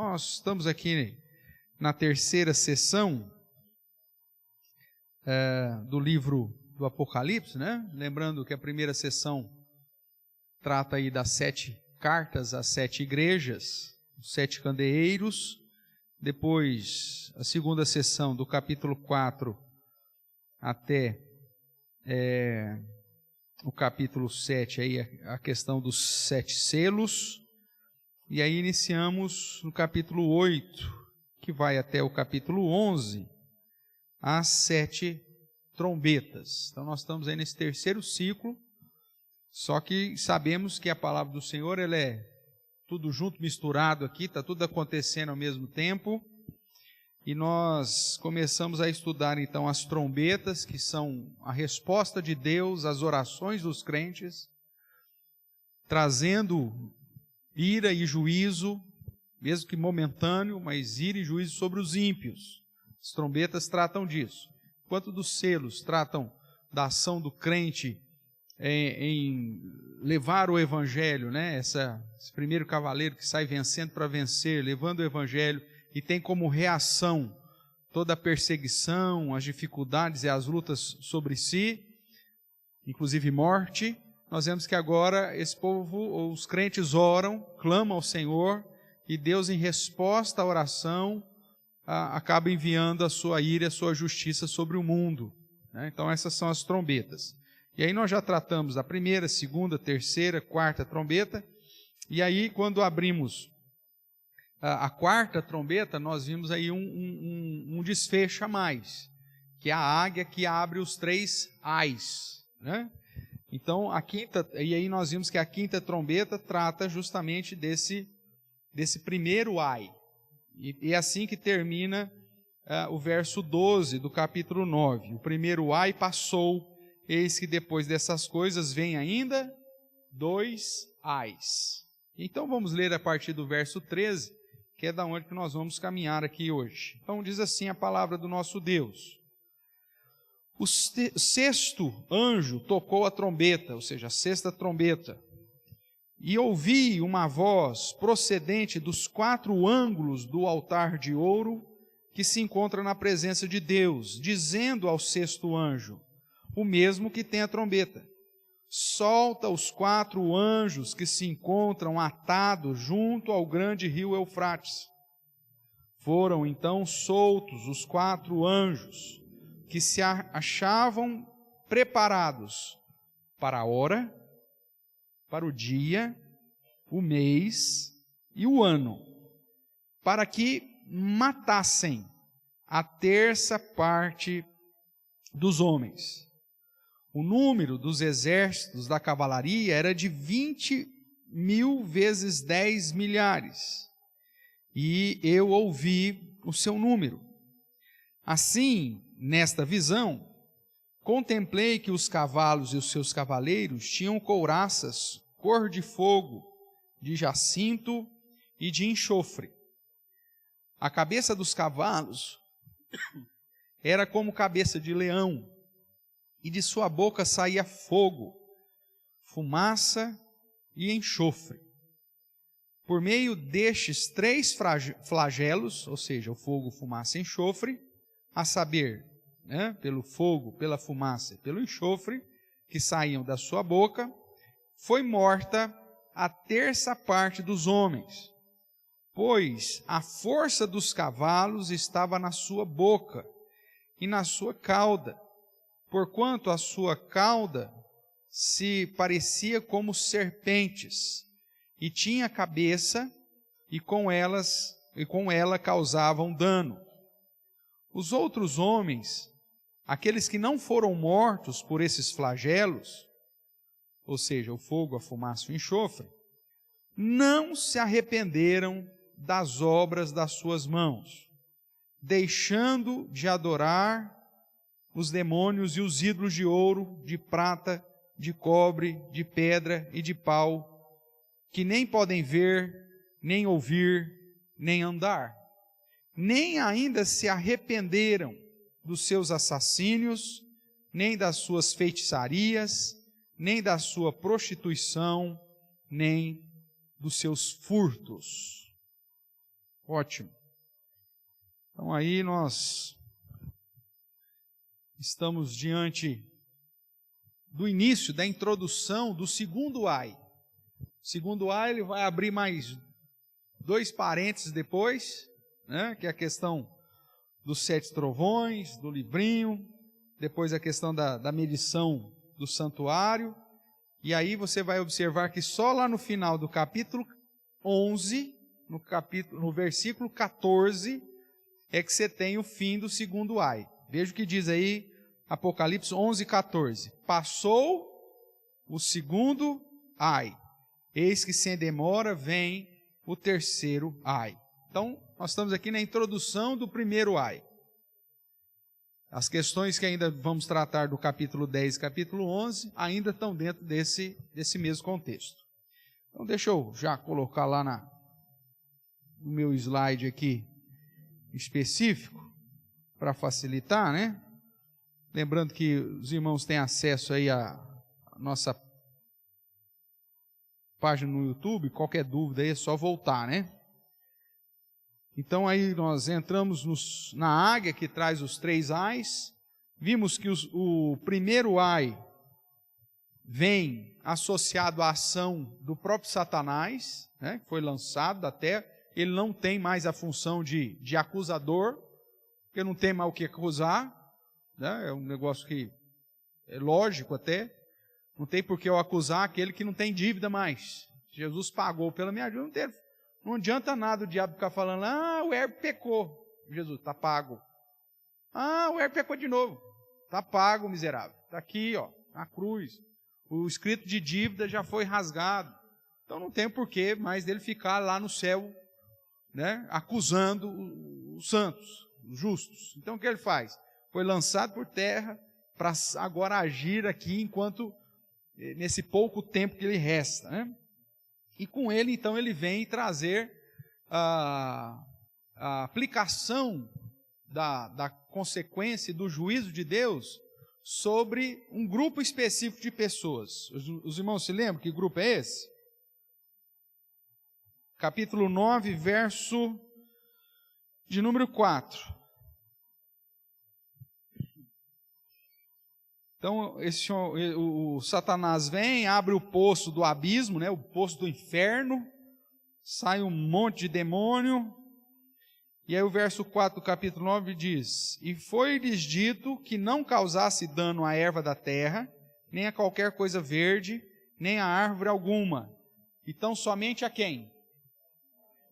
nós estamos aqui na terceira sessão do livro do Apocalipse, né? Lembrando que a primeira sessão trata aí das 7 cartas às 7 igrejas, os 7 candeeiros. Depois, a segunda sessão do capítulo 4 até o capítulo 7, aí a questão dos 7 selos. E aí iniciamos no capítulo 8, que vai até o capítulo 11, as 7 trombetas. Então nós estamos aí nesse terceiro ciclo, só que sabemos que a palavra do Senhor, ela é tudo junto, misturado aqui, está tudo acontecendo ao mesmo tempo. E nós começamos a estudar então as trombetas, que são a resposta de Deus às orações dos crentes, trazendo ira e juízo, mesmo que momentâneo, mas ira e juízo sobre os ímpios. As trombetas tratam disso. Enquanto dos selos tratam da ação do crente em levar o evangelho, né? Esse primeiro cavaleiro que sai vencendo para vencer, levando o evangelho, e tem como reação toda a perseguição, as dificuldades e as lutas sobre si, inclusive morte. Nós vemos que agora esse povo, os crentes oram, clamam ao Senhor, e Deus, em resposta à oração, acaba enviando a sua ira e a sua justiça sobre o mundo, né? Então essas são as trombetas. E aí nós já tratamos da primeira, segunda, terceira, quarta trombeta, e aí quando abrimos a quarta trombeta, nós vimos aí um desfecho a mais, que é a águia que abre os 3 ais, né? Então, e aí nós vimos que a quinta trombeta trata justamente desse primeiro ai. E é assim que termina o verso 12 do capítulo 9. O primeiro ai passou, eis que depois dessas coisas vem ainda 2 ais. Então vamos ler a partir do verso 13, que é da onde que nós vamos caminhar aqui hoje. Então diz assim a palavra do nosso Deus. O sexto anjo tocou a trombeta, ou seja, a sexta trombeta, e ouvi uma voz procedente dos 4 ângulos do altar de ouro que se encontra na presença de Deus, dizendo ao sexto anjo, o mesmo que tem a trombeta: solta os 4 anjos que se encontram atados junto ao grande rio Eufrates. Foram então soltos os 4 anjos que se achavam preparados para a hora, para o dia, o mês e o ano, para que matassem a terça parte dos homens. O número dos exércitos da cavalaria era de 20.000 vezes 10 milhares. E eu ouvi o seu número. Assim, nesta visão, contemplei que os cavalos e os seus cavaleiros tinham couraças cor de fogo, de jacinto e de enxofre. A cabeça dos cavalos era como cabeça de leão, e de sua boca saía fogo, fumaça e enxofre. Por meio destes 3 flagelos, ou seja, o fogo, fumaça e enxofre, a saber, né, pelo fogo, pela fumaça e pelo enxofre, que saíam da sua boca, foi morta a terça parte dos homens, pois a força dos cavalos estava na sua boca e na sua cauda, porquanto a sua cauda se parecia como serpentes, e tinha cabeça, e com ela causavam dano. Os outros homens, aqueles que não foram mortos por esses flagelos, ou seja, o fogo, a fumaça e o enxofre, não se arrependeram das obras das suas mãos, deixando de adorar os demônios e os ídolos de ouro, de prata, de cobre, de pedra e de pau, que nem podem ver, nem ouvir, nem andar. Nem ainda se arrependeram dos seus assassínios, nem das suas feitiçarias, nem da sua prostituição, nem dos seus furtos. Ótimo. Então aí nós estamos diante do início, da introdução do segundo ai. O segundo ai, ele vai abrir mais 2 parênteses depois, né, que é a questão dos 7 trovões, do livrinho, depois a questão da medição do santuário, e aí você vai observar que só lá no final do capítulo 11, no versículo 14, é que você tem o fim do segundo ai. Veja o que diz aí Apocalipse 11, 14. Passou o segundo ai, eis que sem demora vem o terceiro ai. Então, nós estamos aqui na introdução do primeiro ai. As questões que ainda vamos tratar do capítulo 10 e capítulo 11 ainda estão dentro desse mesmo contexto. Então, deixa eu já colocar lá no meu slide aqui específico, para facilitar, né? Lembrando que os irmãos têm acesso aí à nossa página no YouTube, qualquer dúvida aí é só voltar, né? Então aí nós entramos na águia que traz os 3 ais, vimos que o primeiro ai vem associado à ação do próprio Satanás, né, que foi lançado da terra. Ele não tem mais a função de acusador, porque não tem mais o que acusar, né, é um negócio que é lógico até, não tem por que eu acusar aquele que não tem dívida mais. Jesus pagou pela minha dívida, não adianta nada o diabo ficar falando, o Herbert pecou. Jesus, está pago. O Herbert pecou de novo. Está pago, miserável. Está aqui, ó, na cruz. O escrito de dívida já foi rasgado. Então não tem porquê mais dele ficar lá no céu, né, acusando os santos, os justos. Então o que ele faz? Foi lançado por terra para agora agir aqui enquanto, nesse pouco tempo que lhe resta, né? E com ele, então, ele vem trazer a aplicação da consequência do juízo de Deus sobre um grupo específico de pessoas. Os irmãos se lembram que grupo é esse? Capítulo 9, verso de número 4. Então, o Satanás vem, abre o poço do abismo, né, o poço do inferno, sai um monte de demônio, e aí o verso 4 do capítulo 9 diz, e foi-lhes dito que não causasse dano à erva da terra, nem a qualquer coisa verde, nem a árvore alguma. Então, somente a quem?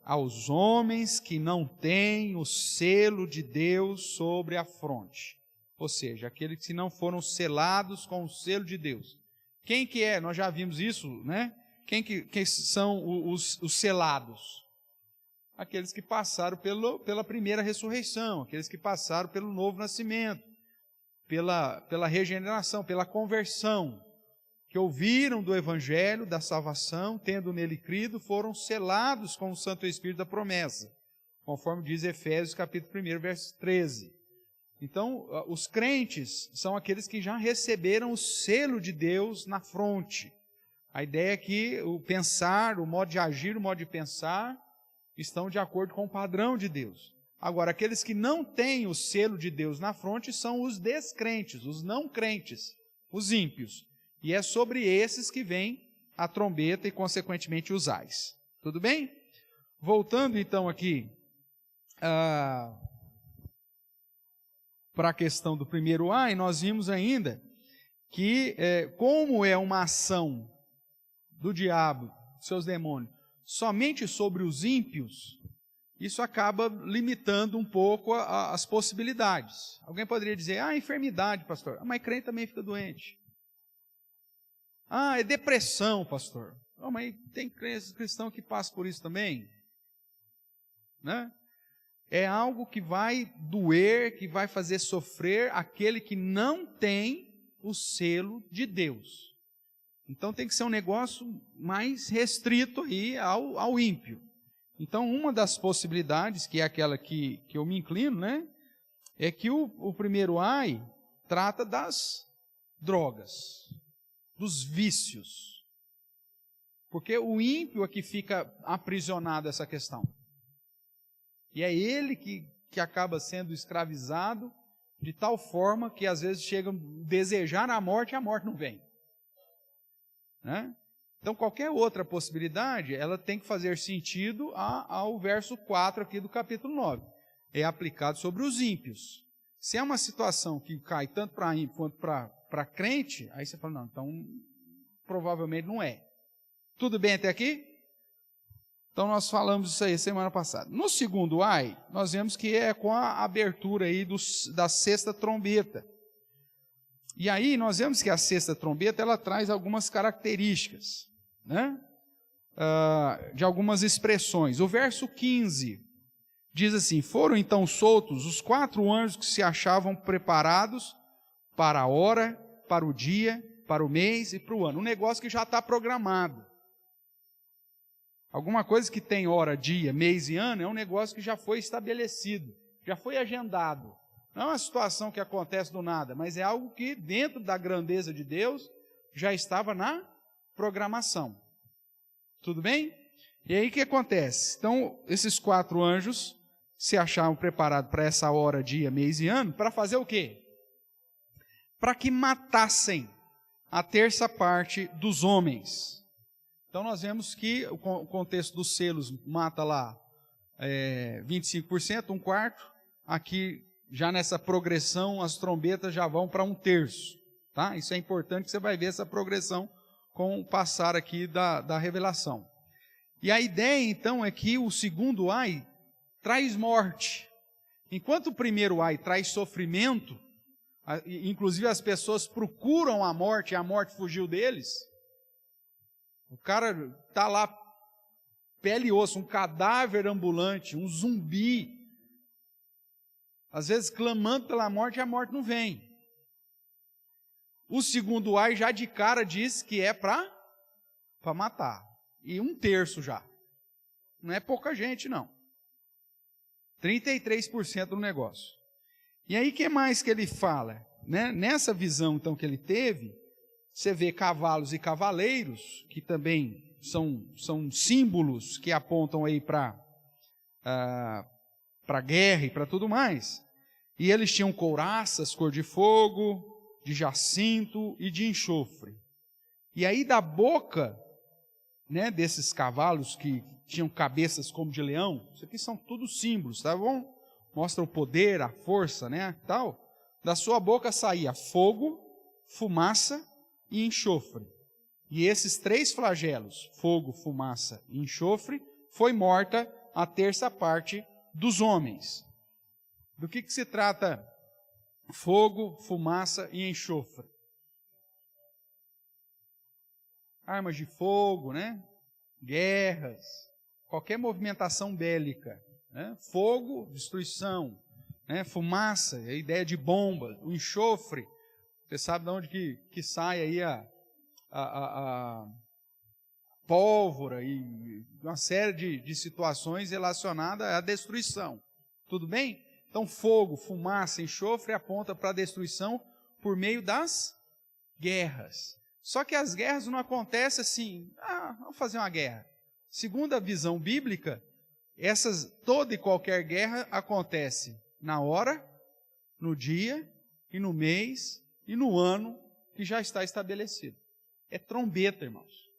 Aos homens que não têm o selo de Deus sobre a fronte. Ou seja, aqueles que não foram selados com o selo de Deus. Quem que é? Nós já vimos isso, né? Quem são os selados? Aqueles que passaram pela primeira ressurreição, aqueles que passaram pelo novo nascimento, pela regeneração, pela conversão, que ouviram do Evangelho da salvação, tendo nele crido, foram selados com o Santo Espírito da promessa, conforme diz Efésios capítulo 1, verso 13. Então, os crentes são aqueles que já receberam o selo de Deus na fronte. A ideia é que o pensar, o modo de agir, o modo de pensar, estão de acordo com o padrão de Deus. Agora, aqueles que não têm o selo de Deus na fronte são os descrentes, os não crentes, os ímpios. E é sobre esses que vem a trombeta e, consequentemente, os ais. Tudo bem? Voltando, então, aqui para a questão do primeiro ai, nós vimos ainda que, como é uma ação do diabo, seus demônios, somente sobre os ímpios, isso acaba limitando um pouco as possibilidades. Alguém poderia dizer, enfermidade, pastor. Mas crente também fica doente. É depressão, pastor. Mas tem cristão que passa por isso também. Né? É algo que vai doer, que vai fazer sofrer aquele que não tem o selo de Deus. Então tem que ser um negócio mais restrito aí ao ímpio. Então uma das possibilidades, que é aquela que eu me inclino, né, é que o primeiro ai trata das drogas, dos vícios. Porque o ímpio é que fica aprisionado a essa questão. E é ele que acaba sendo escravizado de tal forma que às vezes chegam a desejar a morte e a morte não vem. Né? Então qualquer outra possibilidade, ela tem que fazer sentido ao verso 4 aqui do capítulo 9. É aplicado sobre os ímpios. Se é uma situação que cai tanto para ímpio quanto para crente, aí você fala, não, então provavelmente não é. Tudo bem até aqui? Então nós falamos isso aí semana passada. No segundo ai, nós vemos que é com a abertura aí da sexta trombeta. E aí nós vemos que a sexta trombeta, ela traz algumas características, né? De algumas expressões. O verso 15 diz assim: foram então soltos os 4 anjos que se achavam preparados para a hora, para o dia, para o mês e para o ano. Um negócio que já está programado. Alguma coisa que tem hora, dia, mês e ano é um negócio que já foi estabelecido, já foi agendado. Não é uma situação que acontece do nada, mas é algo que dentro da grandeza de Deus já estava na programação. Tudo bem? E aí o que acontece? Então esses 4 anjos se achavam preparados para essa hora, dia, mês e ano, para fazer o quê? Para que matassem a terça parte dos homens. Então nós vemos que o contexto dos selos mata lá 25%, 1/4. Aqui, já nessa progressão, as trombetas já vão para 1/3. Tá? Isso é importante, que você vai ver essa progressão com o passar aqui da revelação. E a ideia, então, é que o segundo ai traz morte. Enquanto o primeiro ai traz sofrimento, inclusive as pessoas procuram a morte e a morte fugiu deles. O cara está lá, pele e osso, um cadáver ambulante, um zumbi, às vezes clamando pela morte e a morte não vem. O segundo ai já de cara diz que é para matar. E 1/3 já. Não é pouca gente, não. 33% do negócio. E aí, o que mais que ele fala? Né? Nessa visão, então, que ele teve, você vê cavalos e cavaleiros, que também são símbolos que apontam aí para guerra e para tudo mais. E eles tinham couraças, cor de fogo, de jacinto e de enxofre. E aí da boca, né, desses cavalos que tinham cabeças como de leão, isso aqui são tudo símbolos, tá bom? Mostra o poder, a força, né, tal. Da sua boca saía fogo, fumaça e enxofre. E esses 3 flagelos, fogo, fumaça e enxofre, foi morta a terça parte dos homens. Do que se trata fogo, fumaça e enxofre? Armas de fogo, né? Guerras, qualquer movimentação bélica. Né? Fogo, destruição. Né? Fumaça, a ideia de bomba. O enxofre, você sabe de onde que sai aí a pólvora e uma série de situações relacionadas à destruição. Tudo bem? Então, fogo, fumaça, enxofre aponta para a destruição por meio das guerras. Só que as guerras não acontecem assim, vamos fazer uma guerra. Segundo a visão bíblica, toda e qualquer guerra acontece na hora, no dia, e no mês, e no ano que já está estabelecido. É trombeta, irmãos.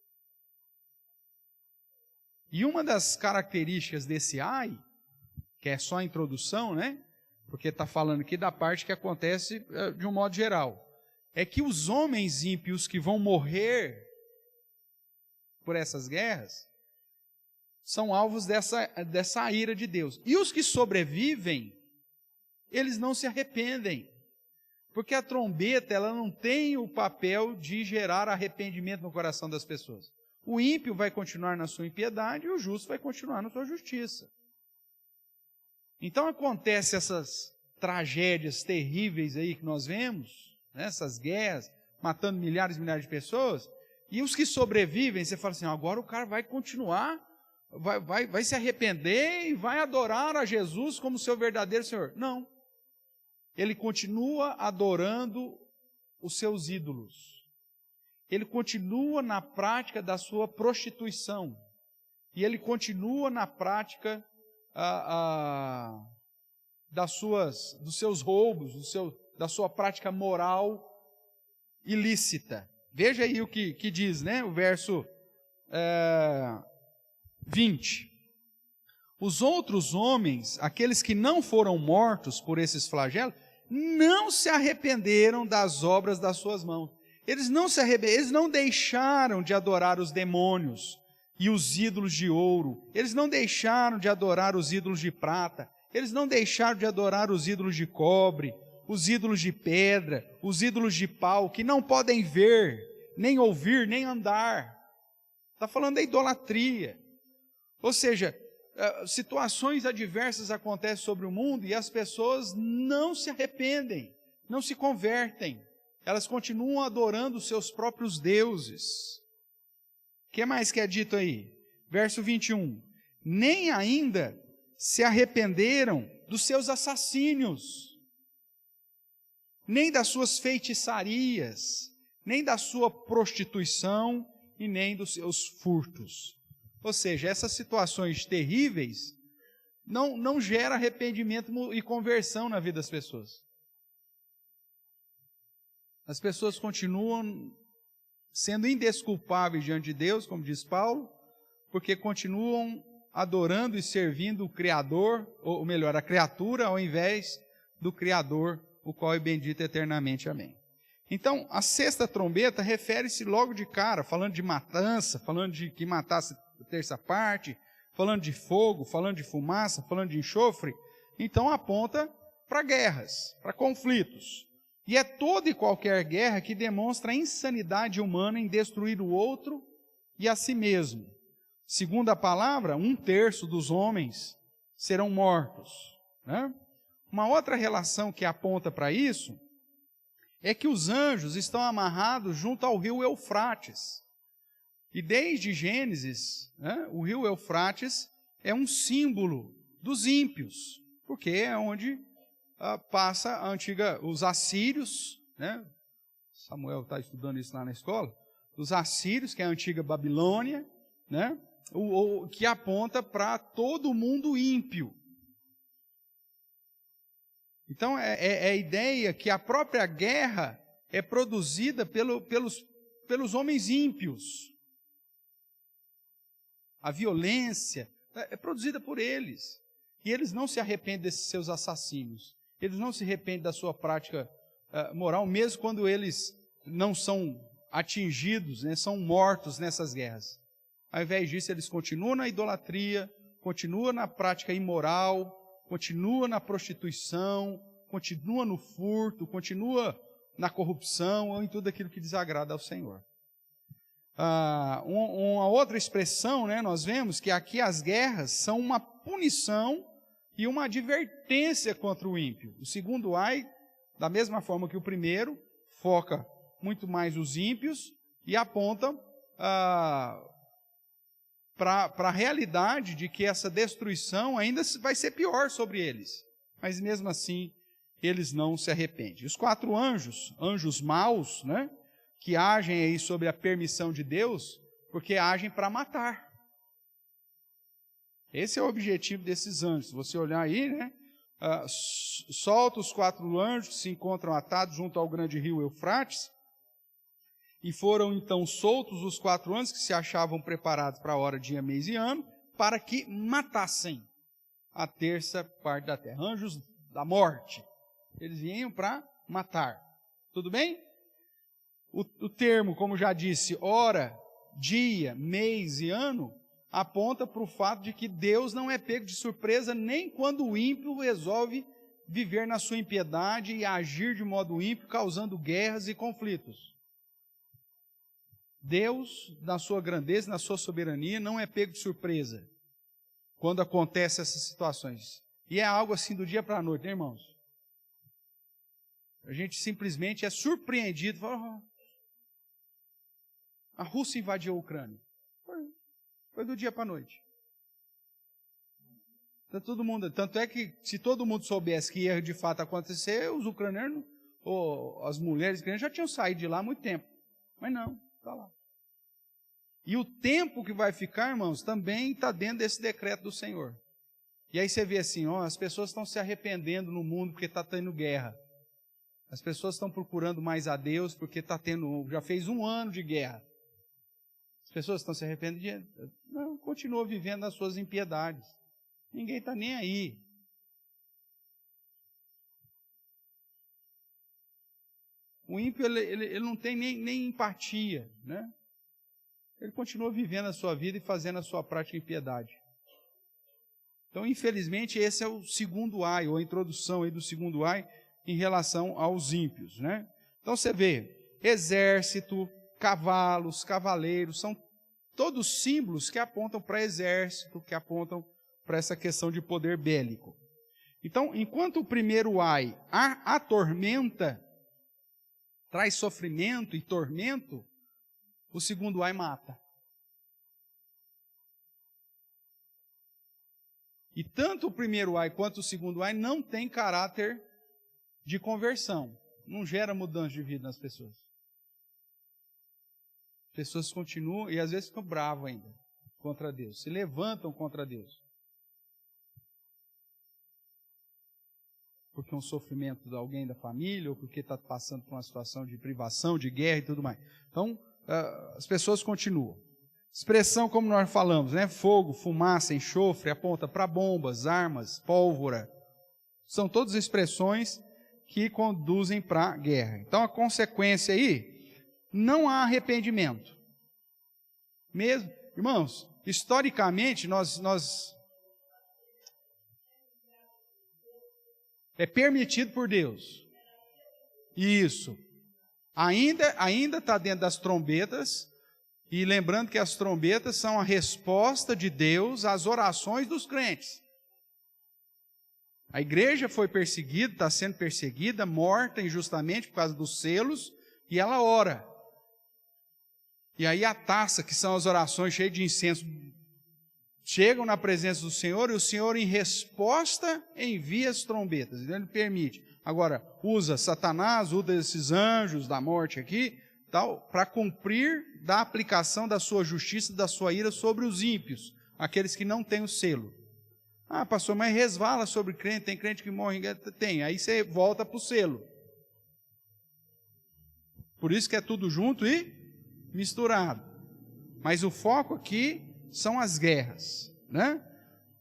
E uma das características desse ai, que é só a introdução, né? Porque está falando aqui da parte que acontece de um modo geral. É que os homens ímpios que vão morrer por essas guerras são alvos dessa ira de Deus. E os que sobrevivem, eles não se arrependem. Porque a trombeta, ela não tem o papel de gerar arrependimento no coração das pessoas. O ímpio vai continuar na sua impiedade e o justo vai continuar na sua justiça. Então acontecem essas tragédias terríveis aí que nós vemos, né, essas guerras, matando milhares e milhares de pessoas, e os que sobrevivem, você fala assim, agora o cara vai continuar, vai se arrepender e vai adorar a Jesus como seu verdadeiro Senhor. Não. Ele continua adorando os seus ídolos. Ele continua na prática da sua prostituição. E ele continua na prática dos seus roubos, da sua prática moral ilícita. Veja aí o que diz, né? O verso 20. Os outros homens, aqueles que não foram mortos por esses flagelos, não se arrependeram das obras das suas mãos. Eles não deixaram de adorar os demônios e os ídolos de ouro. Eles não deixaram de adorar os ídolos de prata. Eles não deixaram de adorar os ídolos de cobre, os ídolos de pedra, os ídolos de pau, que não podem ver, nem ouvir, nem andar. Está falando da idolatria. Ou seja, situações adversas acontecem sobre o mundo e as pessoas não se arrependem, não se convertem. Elas continuam adorando os seus próprios deuses. O que mais que é dito aí? Verso 21. Nem ainda se arrependeram dos seus assassínios, nem das suas feitiçarias, nem da sua prostituição e nem dos seus furtos. Ou seja, essas situações terríveis não geram arrependimento e conversão na vida das pessoas. As pessoas continuam sendo indesculpáveis diante de Deus, como diz Paulo, porque continuam adorando e servindo o Criador, ou melhor, a criatura, ao invés do Criador, o qual é bendito eternamente. Amém. Então, a sexta trombeta refere-se logo de cara, falando de matança, falando de que matasse a terça parte, falando de fogo, falando de fumaça, falando de enxofre. Então, aponta para guerras, para conflitos. E é toda e qualquer guerra que demonstra a insanidade humana em destruir o outro e a si mesmo. Segundo a palavra, 1/3 dos homens serão mortos, né? Uma outra relação que aponta para isso é que os anjos estão amarrados junto ao rio Eufrates. E desde Gênesis, né, o rio Eufrates é um símbolo dos ímpios, porque é onde passa os assírios, né? Samuel está estudando isso lá na escola. Os assírios, que é a antiga Babilônia, né? Que aponta para todo mundo ímpio. Então, é a ideia que a própria guerra é produzida pelos homens ímpios. A violência é produzida por eles. E eles não se arrependem desses seus assassinos. Eles não se arrependem da sua prática moral, mesmo quando eles não são atingidos, né, são mortos nessas guerras. Ao invés disso, eles continuam na idolatria, continuam na prática imoral, continua na prostituição, continua no furto, continua na corrupção ou em tudo aquilo que desagrada ao Senhor. Uma outra expressão, né, nós vemos que aqui as guerras são uma punição e uma advertência contra o ímpio. O segundo ai, da mesma forma que o primeiro, foca muito mais os ímpios e aponta para a realidade de que essa destruição ainda vai ser pior sobre eles. Mas mesmo assim, eles não se arrependem. Os 4 anjos maus, né, que agem aí sob a permissão de Deus, porque agem para matar. Esse é o objetivo desses anjos. Se você olhar aí, né, solta os 4 anjos que se encontram atados junto ao grande rio Eufrates, e foram então soltos os 4 anjos que se achavam preparados para a hora, dia, mês e ano, para que matassem a terça parte da terra. Anjos da morte. Eles vinham para matar. Tudo bem? O termo, como já disse, hora, dia, mês e ano, aponta para o fato de que Deus não é pego de surpresa nem quando o ímpio resolve viver na sua impiedade e agir de modo ímpio, causando guerras e conflitos. Deus, na sua grandeza, na sua soberania, não é pego de surpresa quando acontecem essas situações. E é algo assim do dia para a noite, né, irmãos? A gente simplesmente é surpreendido. Fala, a Rússia invadiu a Ucrânia. Foi do dia para a noite. Tanto é que se todo mundo soubesse que ia de fato acontecer, os ucranianos, ou as mulheres ucranianas já tinham saído de lá há muito tempo. Mas não, está lá. E o tempo que vai ficar, irmãos, também está dentro desse decreto do Senhor. E aí você vê assim, ó, as pessoas estão se arrependendo no mundo porque está tendo guerra. As pessoas estão procurando mais a Deus porque já fez 1 ano de guerra. As pessoas estão se arrependendo? Não, continua vivendo as suas impiedades. Ninguém está nem aí. O ímpio, ele não tem nem empatia, né? Ele continua vivendo a sua vida e fazendo a sua prática de impiedade. Então, infelizmente, esse é o segundo ai, ou a introdução aí do segundo ai, em relação aos ímpios, né? Então, você vê, exército, cavalos, cavaleiros, são todos símbolos que apontam para exército, que apontam para essa questão de poder bélico. Então, enquanto o primeiro ai atormenta, traz sofrimento e tormento, o segundo ai mata. E tanto o primeiro ai quanto o segundo ai não tem caráter de conversão. Não gera mudança de vida nas pessoas. As pessoas continuam e às vezes ficam bravas ainda contra Deus. Se levantam contra Deus. Porque um sofrimento de alguém da família, ou porque está passando por uma situação de privação, de guerra e tudo mais. Então, as pessoas continuam. Expressão como nós falamos, né? Fogo, fumaça, enxofre, aponta para bombas, armas, pólvora. São todas expressões que conduzem para a guerra. Então, a consequência aí, não há arrependimento. Mesmo, irmãos, historicamente, é permitido por Deus. Isso. Ainda está dentro das trombetas, e lembrando que as trombetas são a resposta de Deus às orações dos crentes. A igreja foi perseguida, está sendo perseguida, morta injustamente por causa dos selos, e ela ora. E aí a taça, que são as orações cheias de incenso, chegam na presença do Senhor, e o Senhor, em resposta, envia as trombetas. Então, Ele permite. Agora, usa Satanás, usa esses anjos da morte aqui, para cumprir da aplicação da sua justiça, da sua ira sobre os ímpios, aqueles que não têm o selo. Ah, pastor, mas resvala sobre crente, tem crente que morre, tem. Aí você volta para o selo. Por isso que é tudo junto e misturado. Mas o foco aqui são as guerras, né?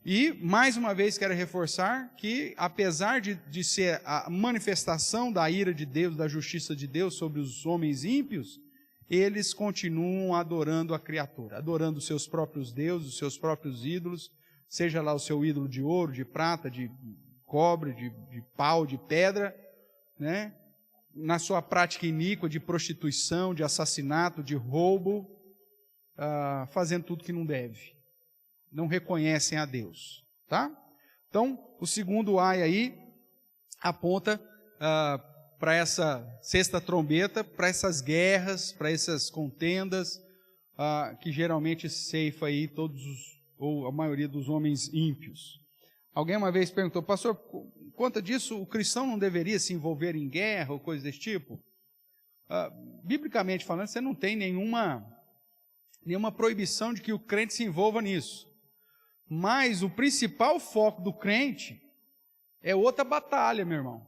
E, mais uma vez, quero reforçar que, apesar de ser a manifestação da ira de Deus, da justiça de Deus sobre os homens ímpios, eles continuam adorando a criatura, adorando os seus próprios deuses, os seus próprios ídolos, seja lá o seu ídolo de ouro, de prata, de cobre, de pau, de pedra, né? Na sua prática iníqua de prostituição, de assassinato, de roubo, fazendo tudo que não deve. Não reconhecem a Deus, tá? Então, o segundo ai aí aponta para essa sexta trombeta, para essas guerras, para essas contendas, que geralmente ceifa aí ou a maioria dos homens ímpios. Alguém uma vez perguntou, pastor, por conta disso, o cristão não deveria se envolver em guerra ou coisa desse tipo? Biblicamente falando, você não tem nenhuma proibição de que o crente se envolva nisso. Mas o principal foco do crente é outra batalha, meu irmão.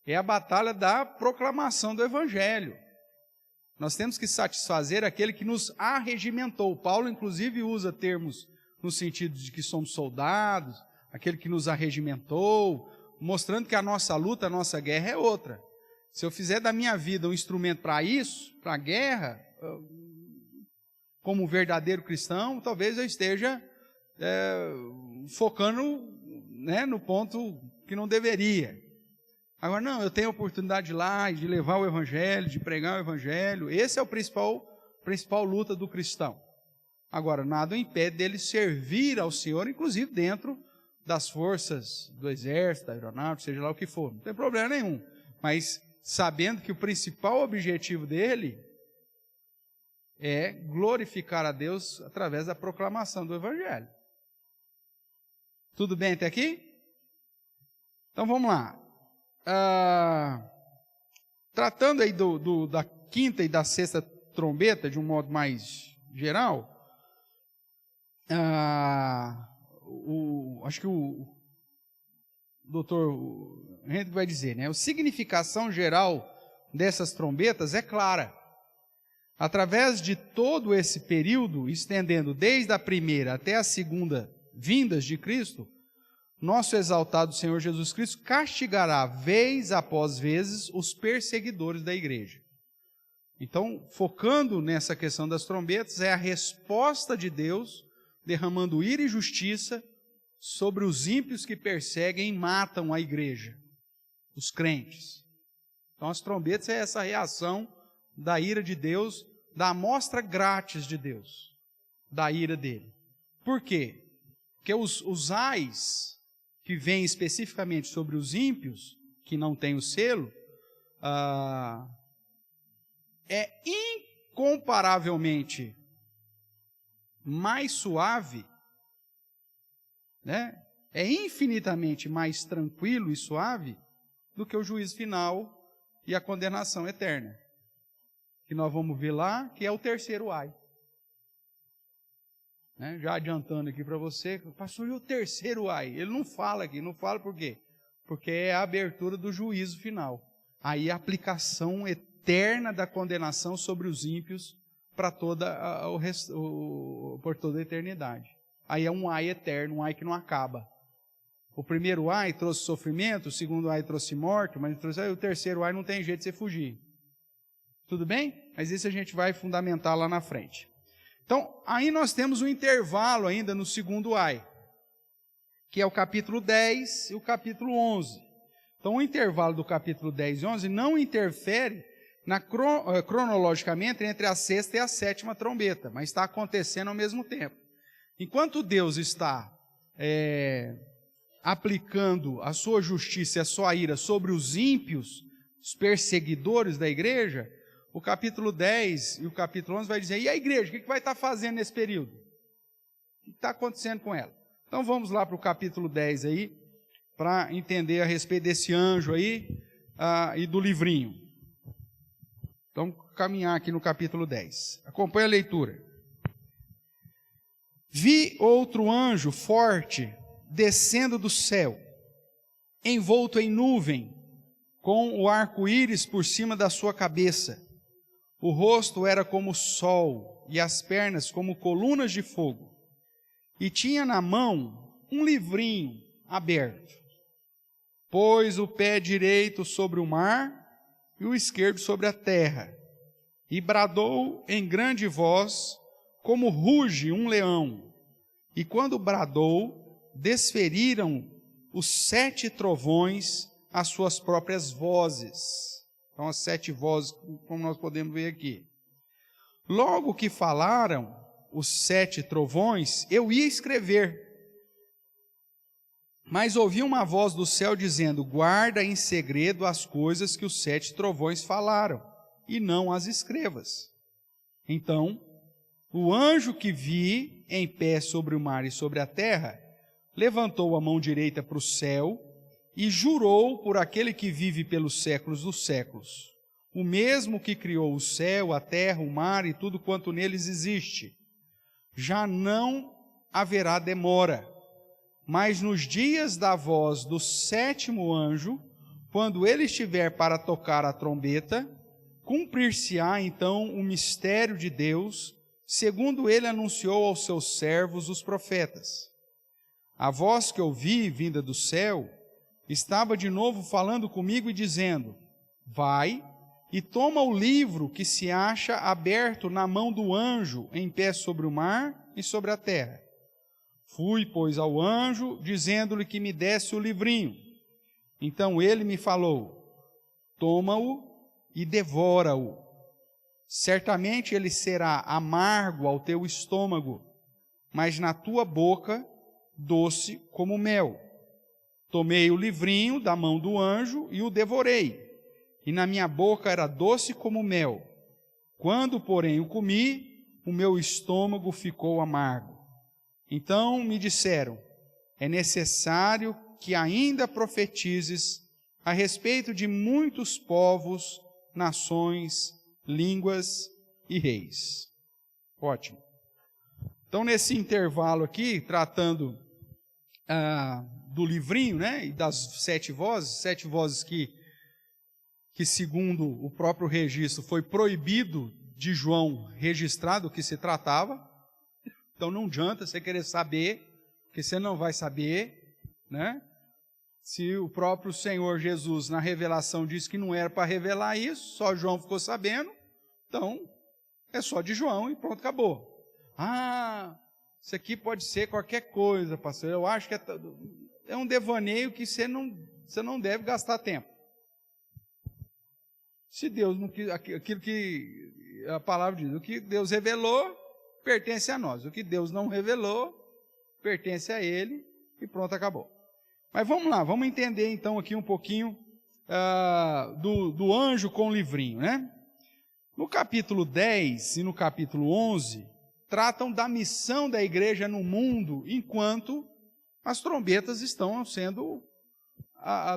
É a batalha da proclamação do Evangelho. Nós temos que satisfazer aquele que nos arregimentou. Paulo, inclusive, usa termos no sentido de que somos soldados, aquele que nos arregimentou, mostrando que a nossa luta, a nossa guerra é outra. Se eu fizer da minha vida um instrumento para isso, para a guerra, como um verdadeiro cristão, talvez eu esteja focando, né, no ponto que não deveria. Agora, não, eu tenho a oportunidade de ir lá, de levar o Evangelho, de pregar o Evangelho. Esse é o principal luta do cristão. Agora, nada o impede dele servir ao Senhor, inclusive dentro das forças do exército, da aeronáutica, seja lá o que for. Não tem problema nenhum. Mas sabendo que o principal objetivo dele é glorificar a Deus através da proclamação do Evangelho. Tudo bem até aqui? Então vamos lá. Tratando aí da quinta e da sexta trombeta, de um modo mais geral, acho que o doutor Henrique vai dizer, né? A significação geral dessas trombetas é clara. Através de todo esse período, estendendo desde a primeira até a segunda vindas de Cristo, nosso exaltado Senhor Jesus Cristo castigará vez após vezes os perseguidores da igreja. Então, focando nessa questão das trombetas, é a resposta de Deus derramando ira e justiça sobre os ímpios que perseguem e matam a igreja, os crentes. Então, as trombetas é essa reação da ira de Deus, da amostra grátis de Deus, da ira dele. Por quê? Porque os ais que vêm especificamente sobre os ímpios, que não têm o selo, é incomparavelmente mais suave, né? É infinitamente mais tranquilo e suave do que o juízo final e a condenação eterna, que nós vamos ver lá, que é o terceiro ai. Né? Já adiantando aqui para você, pastor, e o terceiro ai? Ele não fala aqui, não fala por quê? Porque é a abertura do juízo final. Aí a aplicação eterna da condenação sobre os ímpios para por toda a eternidade. Aí é um ai eterno, um ai que não acaba. O primeiro ai trouxe sofrimento, o segundo ai trouxe morte, mas o terceiro ai não tem jeito de você fugir. Tudo bem? Mas isso a gente vai fundamentar lá na frente. Então, aí nós temos um intervalo ainda no segundo ai, que é o capítulo 10 e o capítulo 11. Então, o intervalo do capítulo 10 e 11 não interfere cronologicamente entre a sexta e a sétima trombeta, mas está acontecendo ao mesmo tempo. Enquanto Deus está aplicando a sua justiça e a sua ira sobre os ímpios, os perseguidores da igreja, o capítulo 10 e o capítulo 11 vai dizer, e a igreja, o que vai estar fazendo nesse período? O que está acontecendo com ela? Então vamos lá para o capítulo 10 aí, para entender a respeito desse anjo aí e do livrinho. Então, caminhar aqui no capítulo 10. Acompanhe a leitura. Vi outro anjo forte descendo do céu, envolto em nuvem, com o arco-íris por cima da sua cabeça. O rosto era como o sol, e as pernas como colunas de fogo. E tinha na mão um livrinho aberto. Pôs o pé direito sobre o mar, e o esquerdo sobre a terra. E bradou em grande voz, como ruge um leão. E quando bradou, desferiram os 7 trovões as suas próprias vozes. Então, as 7 vozes, como nós podemos ver aqui. Logo que falaram os 7 trovões, eu ia escrever. Mas ouvi uma voz do céu dizendo, guarda em segredo as coisas que os 7 trovões falaram, e não as escrevas. Então, o anjo que vi em pé sobre o mar e sobre a terra, levantou a mão direita para o céu, e jurou por aquele que vive pelos séculos dos séculos, o mesmo que criou o céu, a terra, o mar e tudo quanto neles existe. Já não haverá demora, mas nos dias da voz do 7º anjo, quando ele estiver para tocar a trombeta, cumprir-se-á então o mistério de Deus, segundo ele anunciou aos seus servos os profetas. A voz que ouvi, vinda do céu, estava de novo falando comigo e dizendo, vai e toma o livro que se acha aberto na mão do anjo em pé sobre o mar e sobre a terra. Fui, pois, ao anjo, dizendo-lhe que me desse o livrinho. Então ele me falou, toma-o e devora-o. Certamente ele será amargo ao teu estômago, mas na tua boca doce como mel. Tomei o livrinho da mão do anjo e o devorei, e na minha boca era doce como mel. Quando, porém, o comi, o meu estômago ficou amargo. Então me disseram, é necessário que ainda profetizes a respeito de muitos povos, nações, línguas e reis. Ótimo. Então, nesse intervalo aqui, tratando do livrinho, né, e das 7 vozes que segundo o próprio registro foi proibido de João registrar do que se tratava. Então não adianta você querer saber, porque você não vai saber, né? Se o próprio Senhor Jesus na revelação disse que não era para revelar isso, só João ficou sabendo, então é só de João e pronto, acabou. Isso aqui pode ser qualquer coisa, pastor. Eu acho que é um devaneio que você não deve gastar tempo. Se Deus não quis, aquilo que a palavra diz, o que Deus revelou, pertence a nós. O que Deus não revelou, pertence a Ele e pronto, acabou. Mas vamos lá, vamos entender então aqui um pouquinho do anjo com o livrinho, né? No capítulo 10 e no capítulo 11, tratam da missão da igreja no mundo enquanto as trombetas estão sendo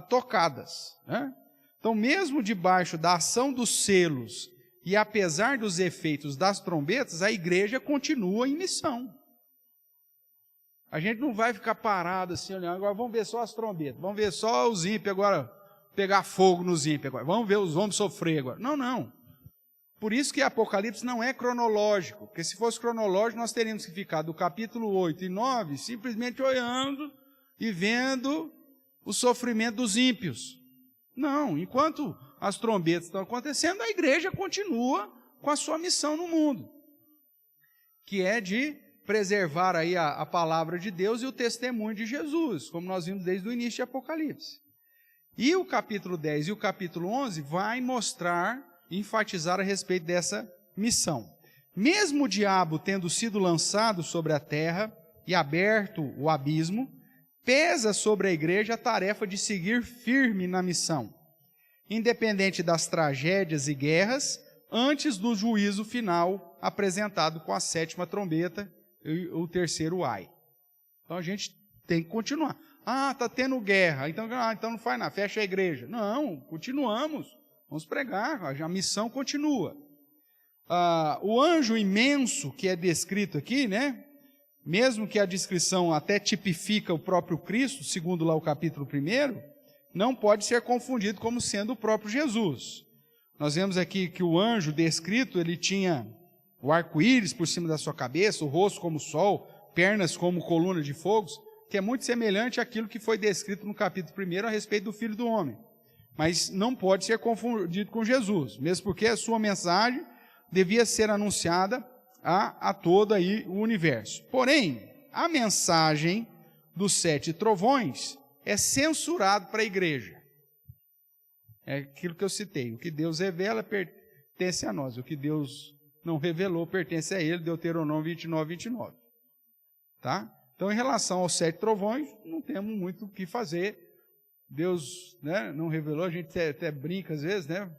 tocadas, né? Então, mesmo debaixo da ação dos selos e apesar dos efeitos das trombetas, a igreja continua em missão. A gente não vai ficar parado assim, olhando, agora vamos ver só as trombetas, vamos ver só os ímpios agora, pegar fogo nos ímpios agora, vamos ver os homens sofrer agora. Não. Por isso que Apocalipse não é cronológico, porque se fosse cronológico, nós teríamos que ficar do capítulo 8 e 9 simplesmente olhando e vendo o sofrimento dos ímpios. Não, enquanto as trombetas estão acontecendo, a igreja continua com a sua missão no mundo, que é de preservar aí a palavra de Deus e o testemunho de Jesus, como nós vimos desde o início de Apocalipse. E o capítulo 10 e o capítulo 11 vai mostrar, enfatizar a respeito dessa missão. Mesmo o diabo tendo sido lançado sobre a terra e aberto o abismo, pesa sobre a igreja a tarefa de seguir firme na missão, independente das tragédias e guerras, antes do juízo final apresentado com a 7ª trombeta e o 3º ai. Então a gente tem que continuar. Está tendo guerra, então não faz nada, fecha a igreja. Não, continuamos, vamos pregar, a missão continua. O anjo imenso que é descrito aqui, né? Mesmo que a descrição até tipifica o próprio Cristo, segundo lá o capítulo 1, não pode ser confundido como sendo o próprio Jesus. Nós vemos aqui que o anjo descrito, ele tinha o arco-íris por cima da sua cabeça, o rosto como o sol, pernas como coluna de fogo, que é muito semelhante àquilo que foi descrito no capítulo 1 a respeito do Filho do Homem. Mas não pode ser confundido com Jesus, mesmo porque a sua mensagem devia ser anunciada a todo aí o universo. Porém, a mensagem dos 7 trovões é censurado para a igreja. É aquilo que eu citei. O que Deus revela pertence a nós. O que Deus não revelou pertence a Ele. Deuteronômio 29, 29. Tá? Então, em relação aos 7 trovões, não temos muito o que fazer. Deus, né, não revelou. A gente até brinca às vezes, né? O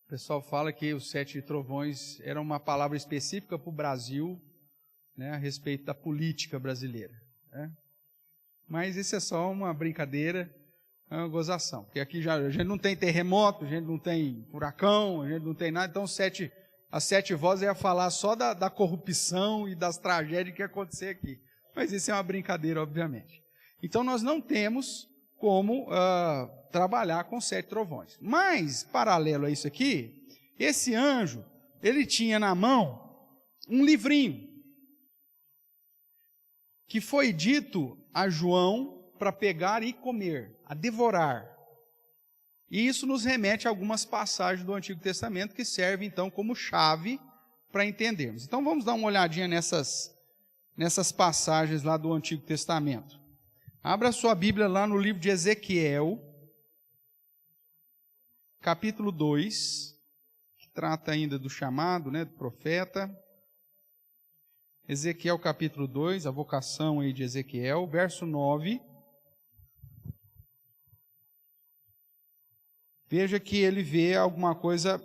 pessoal fala que os 7 trovões eram uma palavra específica para o Brasil, né, a respeito da política brasileira, né? Mas isso é só uma brincadeira, é uma gozação. Porque aqui a gente não tem terremoto, a gente não tem furacão, a gente não tem nada. Então as 7 vozes iam falar só da corrupção e das tragédias que ia acontecer aqui. Mas isso é uma brincadeira, obviamente. Então nós não temos como trabalhar com 7 trovões. Mas, paralelo a isso aqui, esse anjo, ele tinha na mão um livrinho, que foi dito a João para pegar e comer, a devorar. E isso nos remete a algumas passagens do Antigo Testamento que servem então como chave para entendermos. Então vamos dar uma olhadinha nessas passagens lá do Antigo Testamento. Abra sua Bíblia lá no livro de Ezequiel, capítulo 2, que trata ainda do chamado, né, do profeta. Ezequiel capítulo 2, a vocação aí de Ezequiel, verso 9. Veja que ele vê alguma coisa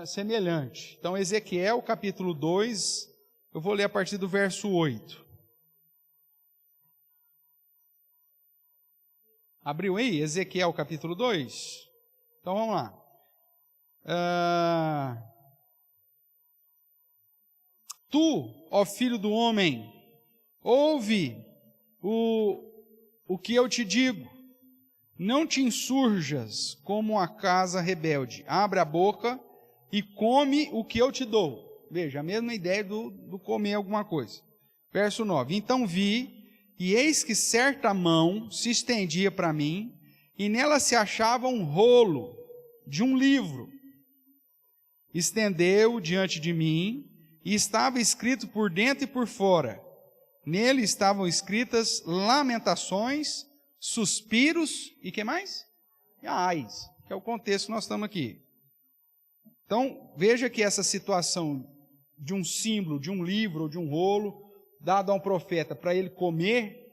semelhante. Então, Ezequiel capítulo 2, eu vou ler a partir do verso 8. Abriu aí? Ezequiel capítulo 2? Então vamos lá. Tu, ó filho do homem, ouve o que eu te digo, não te insurjas como a casa rebelde, abre a boca e come o que eu te dou. Veja, a mesma ideia do comer alguma coisa. Verso 9, então vi, e eis que certa mão se estendia para mim, e nela se achava um rolo de um livro. Estendeu diante de mim, e estava escrito por dentro e por fora. Nele estavam escritas lamentações, suspiros e que mais? E ais, que é o contexto que nós estamos aqui. Então, veja que essa situação de um símbolo, de um livro ou de um rolo, dado a um profeta para ele comer,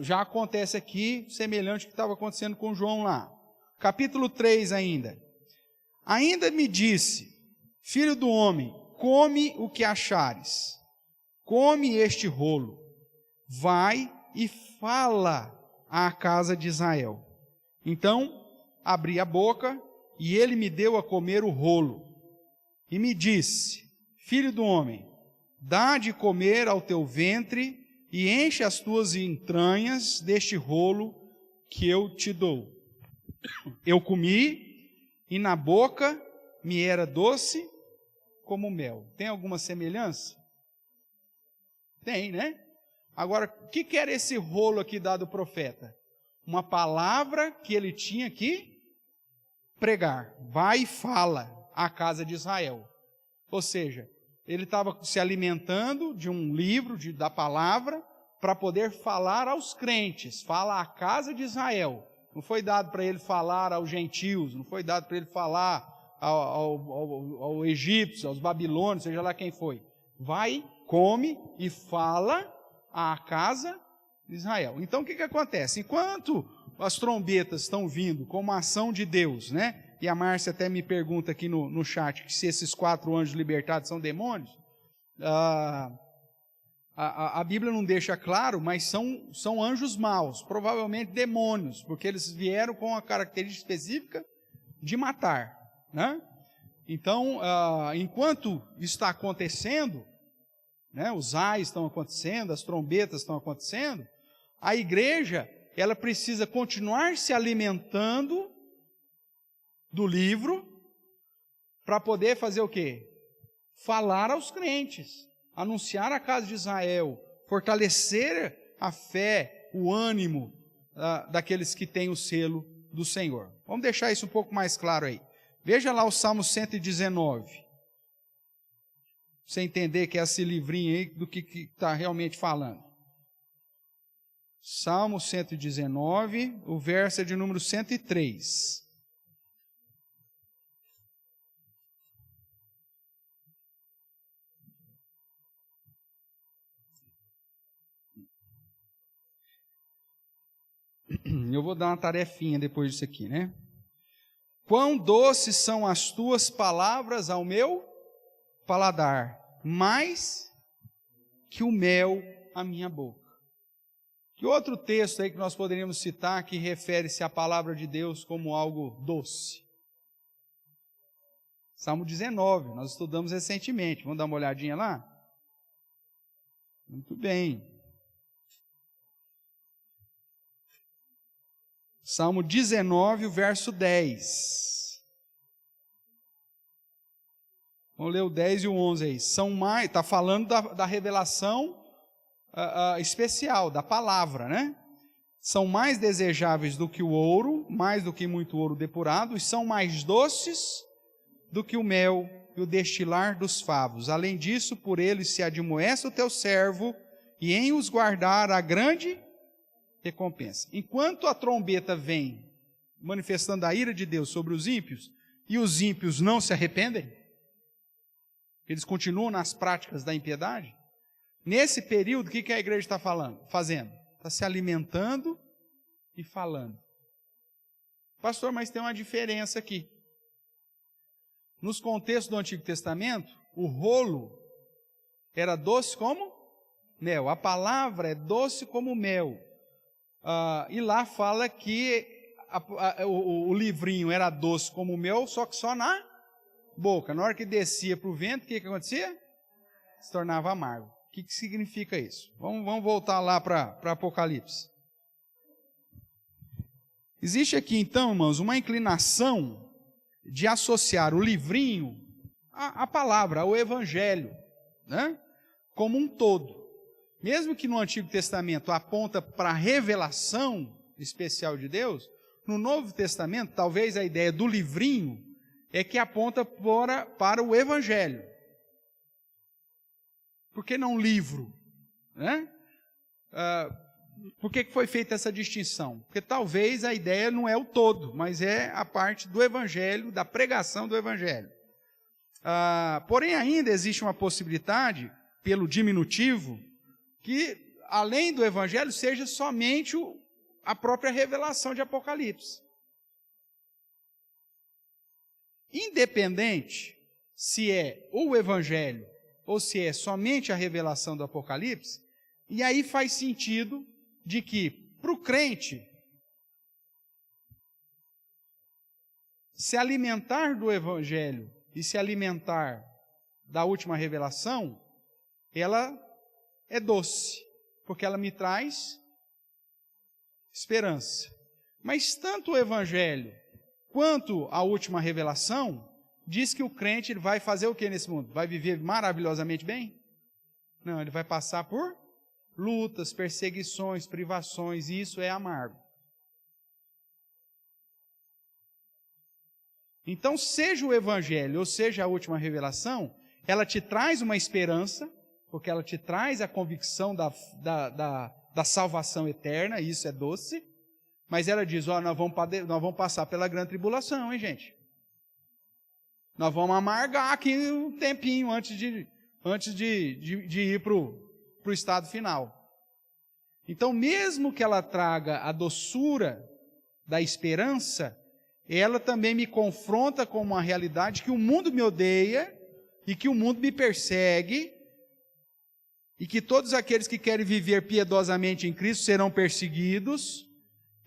já acontece aqui, semelhante ao que estava acontecendo com João lá. Capítulo 3 ainda. Ainda me disse, filho do homem, come o que achares, come este rolo, vai e fala à casa de Israel. Então, abri a boca, e ele me deu a comer o rolo, e me disse, filho do homem, dá de comer ao teu ventre, e enche as tuas entranhas deste rolo que eu te dou. Eu comi, e na boca me era doce como mel. Tem alguma semelhança? Tem, né? Agora, o que era esse rolo aqui dado ao profeta? Uma palavra que ele tinha que pregar. Vai e fala à casa de Israel. Ou seja, ele estava se alimentando de um livro, da palavra, para poder falar aos crentes, fala à casa de Israel. Não foi dado para ele falar aos gentios, não foi dado para ele falar ao egípcio, aos babilônios, seja lá quem foi. Vai, come e fala à casa de Israel. Então o que acontece? Enquanto as trombetas estão vindo como ação de Deus, né? E a Márcia até me pergunta aqui no chat que se esses 4 anjos libertados são demônios. A Bíblia não deixa claro, mas são anjos maus, provavelmente demônios, porque eles vieram com a característica específica de matar, né? Então, enquanto está acontecendo, né, os ais estão acontecendo, as trombetas estão acontecendo, a igreja, ela precisa continuar se alimentando do livro para poder fazer o quê? Falar aos crentes, anunciar a casa de Israel, fortalecer a fé, o ânimo daqueles que têm o selo do Senhor. Vamos deixar isso um pouco mais claro aí. Veja lá o Salmo 119. Você entender que é esse livrinho aí do que está realmente falando. Salmo 119, o verso é de número 103. Eu vou dar uma tarefinha depois disso aqui, né? Quão doces são as tuas palavras ao meu paladar, mais que o mel à minha boca. Que outro texto aí que nós poderíamos citar que refere-se à palavra de Deus como algo doce? Salmo 19, nós estudamos recentemente. Vamos dar uma olhadinha lá? Muito bem. Salmo 19, o verso 10. Vamos ler o 10 e o 11 aí. Está falando da revelação especial, da palavra, né? São mais desejáveis do que o ouro, mais do que muito ouro depurado, e são mais doces do que o mel e o destilar dos favos. Além disso, por eles se admoesta o teu servo, e em os guardar a grande recompensa. Enquanto a trombeta vem manifestando a ira de Deus sobre os ímpios, e os ímpios não se arrependem, eles continuam nas práticas da impiedade, nesse período, o que a igreja está fazendo? Está se alimentando e falando. Pastor, mas tem uma diferença aqui. Nos contextos do Antigo Testamento, o rolo era doce como mel. A palavra é doce como mel. E lá fala que o livrinho era doce como mel, só que só na boca. Na hora que descia para o vento, o que acontecia? Se tornava amargo. O que significa isso? Vamos voltar lá para Apocalipse. Existe aqui, então, irmãos, uma inclinação de associar o livrinho à palavra, ao evangelho, né? Como um todo. Mesmo que no Antigo Testamento aponta para a revelação especial de Deus, no Novo Testamento, talvez a ideia do livrinho é que aponta para o evangelho. Por que não livro? Né? Por que foi feita essa distinção? Porque talvez a ideia não é o todo, mas é a parte do evangelho, da pregação do evangelho. Porém, ainda existe uma possibilidade, pelo diminutivo, que além do evangelho seja somente a própria revelação de Apocalipse. Independente se é o evangelho ou se é somente a revelação do Apocalipse, e aí faz sentido de que, para o crente, se alimentar do evangelho e se alimentar da última revelação, ela é doce, porque ela me traz esperança. Mas tanto o evangelho quanto a última revelação diz que o crente vai fazer o que nesse mundo? Vai viver maravilhosamente bem? Não, ele vai passar por lutas, perseguições, privações, e isso é amargo. Então, seja o evangelho ou seja a última revelação, ela te traz uma esperança, porque ela te traz a convicção da salvação eterna, e isso é doce, mas ela diz, nós vamos passar pela grande tribulação, hein, gente? Nós vamos amargar aqui um tempinho antes de ir para o estado final. Então, mesmo que ela traga a doçura da esperança, ela também me confronta com uma realidade que o mundo me odeia e que o mundo me persegue e que todos aqueles que querem viver piedosamente em Cristo serão perseguidos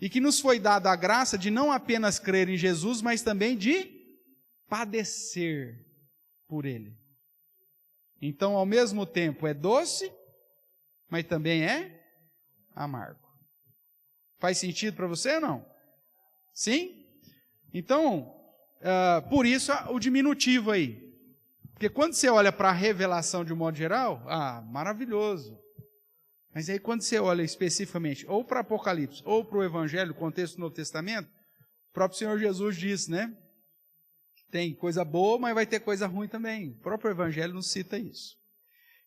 e que nos foi dada a graça de não apenas crer em Jesus, mas também de padecer por Ele. Então, ao mesmo tempo, é doce, mas também é amargo. Faz sentido para você ou não? Sim? Então, por isso o diminutivo aí. Porque quando você olha para a revelação de um modo geral, maravilhoso. Mas aí quando você olha especificamente ou para Apocalipse ou para o Evangelho, contexto do Novo Testamento, o próprio Senhor Jesus disse, né? Tem coisa boa, mas vai ter coisa ruim também. O próprio Evangelho nos cita isso.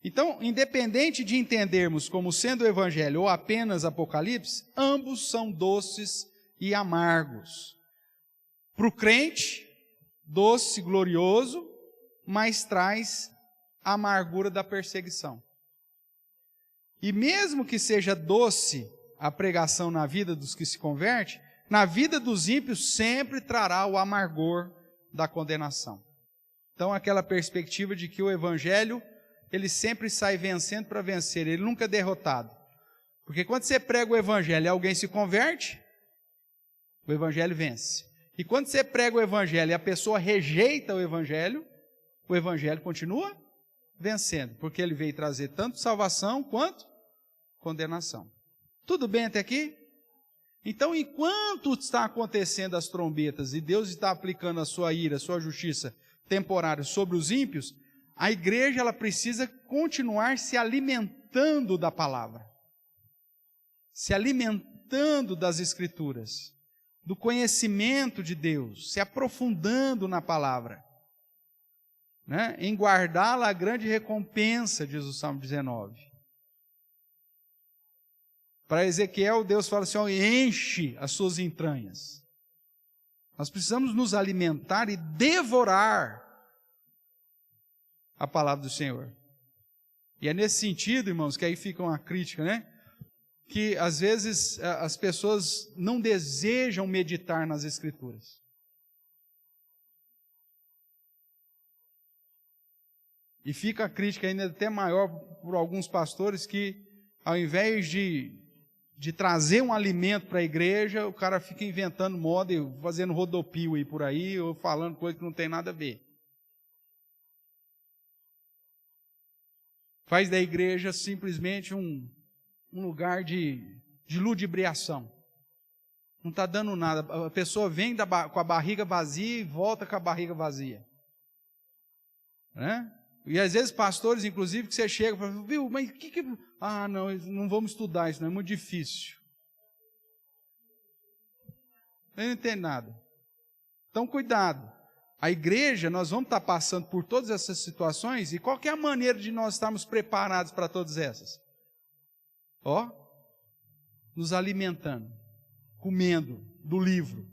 Então, independente de entendermos como sendo o Evangelho ou apenas Apocalipse, ambos são doces e amargos. Para o crente, doce, glorioso, mas traz a amargura da perseguição. E mesmo que seja doce a pregação na vida dos que se convertem, na vida dos ímpios sempre trará o amargor da condenação. Então, aquela perspectiva de que o Evangelho, ele sempre sai vencendo para vencer, ele nunca é derrotado. Porque quando você prega o Evangelho e alguém se converte, o Evangelho vence. E quando você prega o Evangelho e a pessoa rejeita o Evangelho continua vencendo, porque ele veio trazer tanto salvação quanto condenação. Tudo bem até aqui? Então, enquanto está acontecendo as trombetas e Deus está aplicando a sua ira, a sua justiça temporária sobre os ímpios, a igreja ela precisa continuar se alimentando da palavra, se alimentando das Escrituras, do conhecimento de Deus, se aprofundando na palavra, né? Em guardá-la a grande recompensa, diz o Salmo 19. Para Ezequiel, Deus fala assim, enche as suas entranhas. Nós precisamos nos alimentar e devorar a palavra do Senhor. E é nesse sentido, irmãos, que aí fica uma crítica, né? Que às vezes as pessoas não desejam meditar nas Escrituras. E fica a crítica ainda até maior por alguns pastores que, ao invés de trazer um alimento para a igreja, o cara fica inventando moda e fazendo rodopio aí por aí, ou falando coisa que não tem nada a ver. Faz da igreja simplesmente um lugar de ludibriação. Não está dando nada. A pessoa vem com a barriga vazia e volta com a barriga vazia. Né? E às vezes pastores, inclusive, que você chega e fala, viu, mas o que... Ah, não vamos estudar isso, não é muito difícil. Eu não entendo nada. Então, cuidado. A igreja, nós vamos estar passando por todas essas situações, e qual que é a maneira de nós estarmos preparados para todas essas? Nos alimentando, comendo do livro,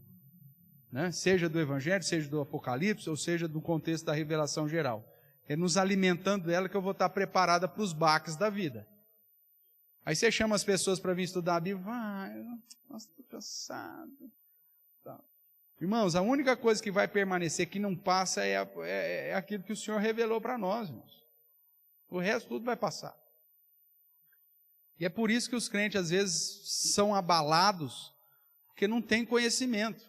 né? Seja do Evangelho, seja do Apocalipse, ou seja do contexto da revelação geral. É nos alimentando dela que eu vou estar preparada para os baques da vida. Aí você chama as pessoas para vir estudar a Bíblia, nossa, estou cansado. Tá. Irmãos, a única coisa que vai permanecer, que não passa, é aquilo que o Senhor revelou para nós, irmãos. O resto tudo vai passar. E é por isso que os crentes às vezes são abalados, porque não têm conhecimento.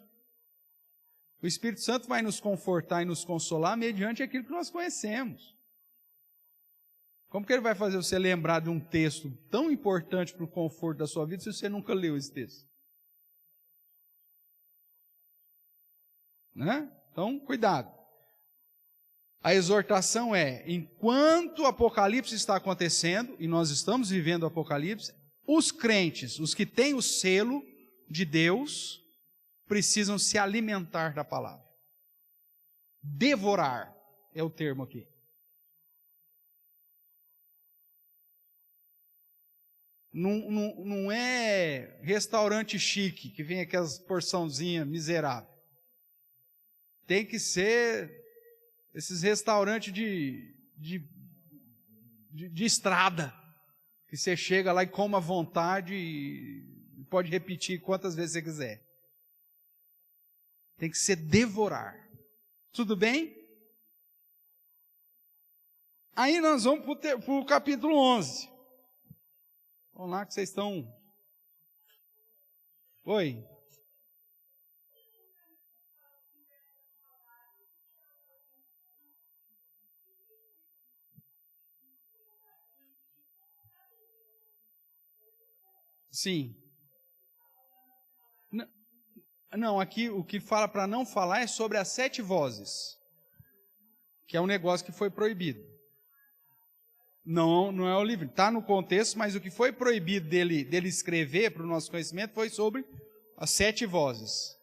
O Espírito Santo vai nos confortar e nos consolar mediante aquilo que nós conhecemos. Como que ele vai fazer você lembrar de um texto tão importante para o conforto da sua vida se você nunca leu esse texto? Né? Então, cuidado. A exortação é, enquanto o Apocalipse está acontecendo, e nós estamos vivendo o Apocalipse, os crentes, os que têm o selo de Deus, precisam se alimentar da palavra. Devorar é o termo aqui. Não é restaurante chique, que vem aquelas porçãozinhas miseráveis. Tem que ser esses restaurantes de estrada, que você chega lá e come à vontade e pode repetir quantas vezes você quiser. Tem que ser devorar. Tudo bem? Aí nós vamos para o capítulo 11. Vamos lá que vocês estão... Oi? Sim. Não, aqui o que fala para não falar é sobre as 7 vozes, que é um negócio que foi proibido. Não é o livro, está no contexto, mas o que foi proibido dele escrever para o nosso conhecimento foi sobre as 7 vozes.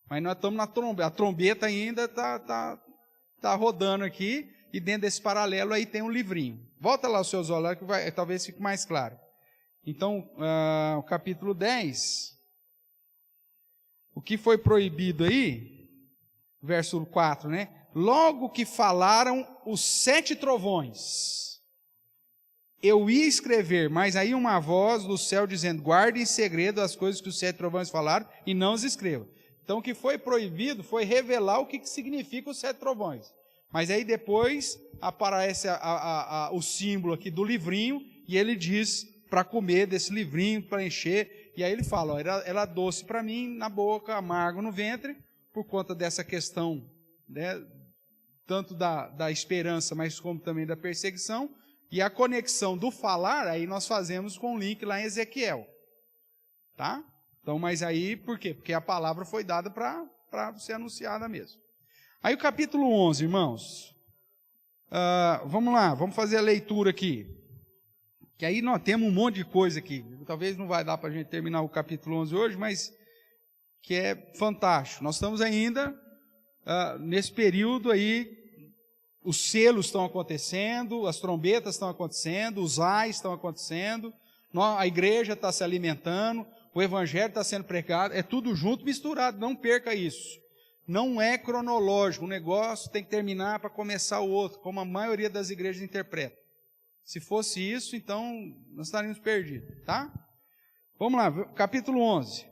Mas nós estamos na trombeta, a trombeta ainda está rodando aqui, e dentro desse paralelo aí tem um livrinho. Volta lá os seus olhos, que talvez fique mais claro. Então, o capítulo 10, o que foi proibido aí, verso 4, né? Logo que falaram os 7 trovões, eu ia escrever, mas aí uma voz do céu dizendo, guarde em segredo as coisas que os 7 trovões falaram e não as escreva. Então, o que foi proibido foi revelar o que significa os 7 trovões. Mas aí depois aparece o símbolo aqui do livrinho, e ele diz para comer desse livrinho, para encher, e aí ele fala, ó, era doce para mim na boca, amargo no ventre, por conta dessa questão, né, tanto da esperança, mas como também da perseguição, e a conexão do falar, aí nós fazemos com o link lá em Ezequiel, tá? Então, mas aí, por quê? Porque a palavra foi dada para ser anunciada mesmo. Aí o capítulo 11, irmãos, vamos lá, vamos fazer a leitura aqui. Que aí nós temos um monte de coisa aqui. Talvez não vai dar para a gente terminar o capítulo 11 hoje, mas que é fantástico. Nós estamos ainda nesse período aí, os selos estão acontecendo, as trombetas estão acontecendo, os ais estão acontecendo, a igreja está se alimentando, o evangelho está sendo pregado, é tudo junto, misturado, não perca isso. Não é cronológico, o negócio tem que terminar para começar o outro, como a maioria das igrejas interpreta. Se fosse isso, então nós estaríamos perdidos, tá? Vamos lá, capítulo 11.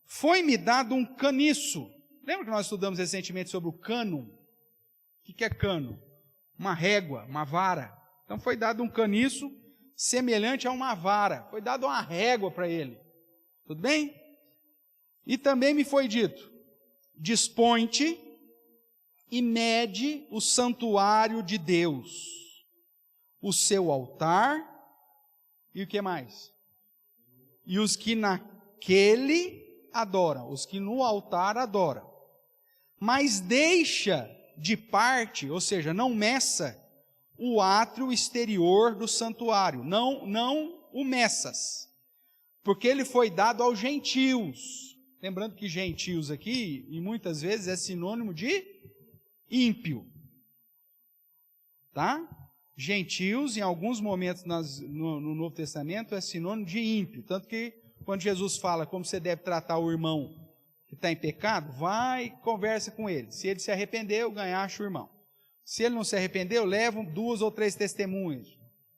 Foi-me dado um caniço. Lembra que nós estudamos recentemente sobre o cano? O que é cano? Uma régua, uma vara. Então foi dado um caniço semelhante a uma vara. Foi dado uma régua para ele. Tudo bem? E também me foi dito, dispõe-te e mede o santuário de Deus, o seu altar, e o que mais? E os que naquele adoram, os que no altar adoram. Mas deixa de parte, ou seja, não meça o átrio exterior do santuário, não o meças, porque ele foi dado aos gentios. Lembrando que gentios aqui, e muitas vezes é sinônimo de ímpio, tá? Gentios, em alguns momentos no Novo Testamento, é sinônimo de ímpio, tanto que quando Jesus fala como você deve tratar o irmão que está em pecado, vai e conversa com ele. Se ele se arrependeu, ganhaste o irmão. Se ele não se arrependeu, leva 2 ou 3 testemunhas.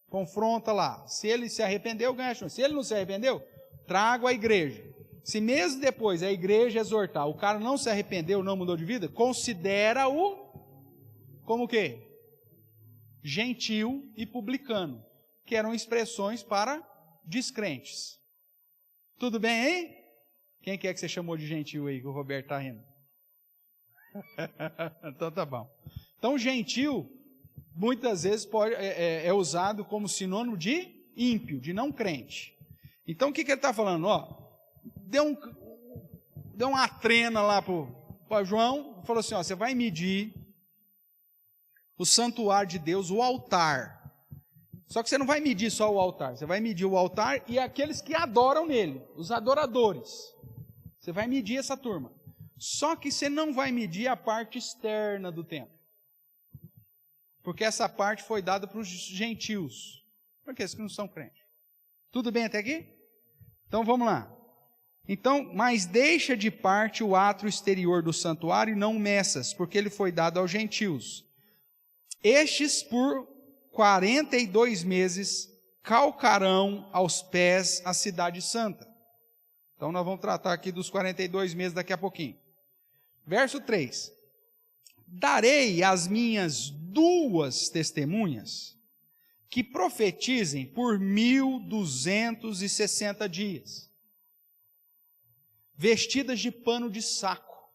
Confronta lá. Se ele se arrependeu, ganhaste o irmão. Se ele não se arrependeu, traga a igreja. Se mesmo depois a igreja exortar, o cara não se arrependeu, não mudou de vida, considera-o como o quê? Gentil e publicano, que eram expressões para descrentes. Tudo bem, hein? Quem que é que você chamou de gentil aí, que o Roberto está rindo? Então tá bom. Então, gentil, muitas vezes é usado como sinônimo de ímpio, de não crente. Então, o que ele está falando? Deu uma trena lá para João, falou assim, você vai medir o santuário de Deus, o altar. Só que você não vai medir só o altar, você vai medir o altar e aqueles que adoram nele, os adoradores. Você vai medir essa turma. Só que você não vai medir a parte externa do templo. Porque essa parte foi dada para os gentios. Porque esses que não são crentes. Tudo bem até aqui? Então vamos lá. Então, mas deixa de parte o átrio exterior do santuário e não meças, porque ele foi dado aos gentios. Estes por 42 meses calcarão aos pés a cidade santa. Então nós vamos tratar aqui dos 42 meses daqui a pouquinho. Verso 3. Darei as minhas 2 testemunhas que profetizem por 1260 dias, vestidas de pano de saco.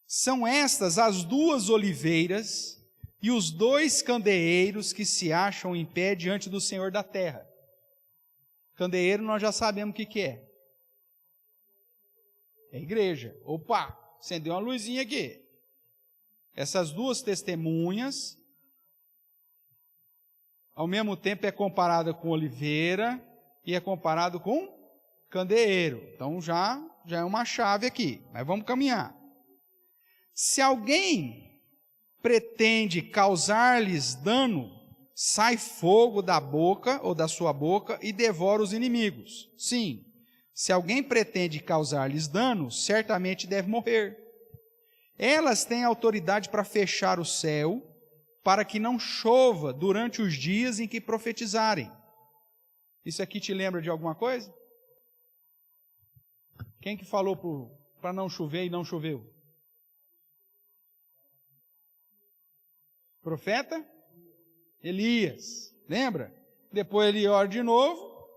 São estas as 2 oliveiras e os 2 candeeiros que se acham em pé diante do Senhor da terra. Candeeiro nós já sabemos o que é. É igreja. Opa, acendeu uma luzinha aqui. Essas 2 testemunhas, ao mesmo tempo é comparada com oliveira e é comparado com candeeiro. Então já é uma chave aqui, mas vamos caminhar. Se alguém pretende causar-lhes dano, sai fogo da boca ou da sua boca e devora os inimigos. Sim, se alguém pretende causar-lhes dano, certamente deve morrer. Elas têm autoridade para fechar o céu, para que não chova durante os dias em que profetizarem. Isso aqui te lembra de alguma coisa? Quem que falou para não chover e não choveu? Profeta? Elias. Lembra? Depois ele ora de novo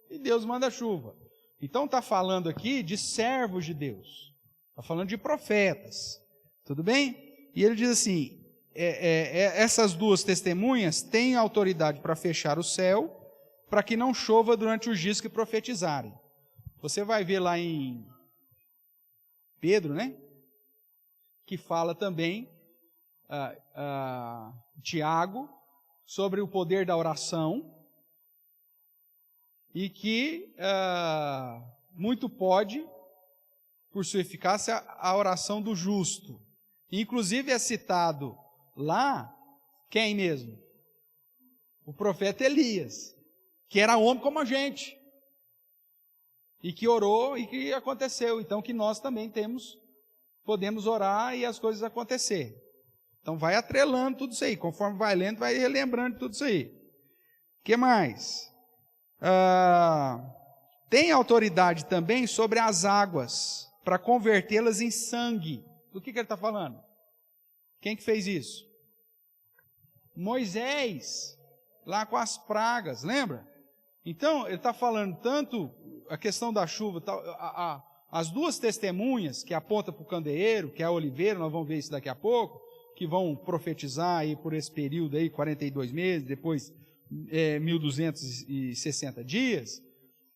e Deus manda chuva. Então está falando aqui de servos de Deus. Está falando de profetas. Tudo bem? E ele diz assim, essas 2 testemunhas têm autoridade para fechar o céu, para que não chova durante os dias que profetizarem. Você vai ver lá em Pedro, né? Que fala também, Tiago, sobre o poder da oração, e que muito pode, por sua eficácia, a oração do justo. Inclusive é citado lá, quem mesmo? O profeta Elias, que era homem como a gente, e que orou e que aconteceu. Então que nós também podemos orar e as coisas acontecer. Então vai atrelando tudo isso aí, conforme vai lendo, vai relembrando tudo isso aí. O que mais? Tem autoridade também sobre as águas, para convertê-las em sangue. Do que ele está falando? Quem que fez isso? Moisés, lá com as pragas, lembra? Então, ele está falando tanto a questão da chuva, as 2 testemunhas, que apontam para o candeeiro, que é a oliveira, nós vamos ver isso daqui a pouco, que vão profetizar aí por esse período aí, 42 meses, depois 1260 dias,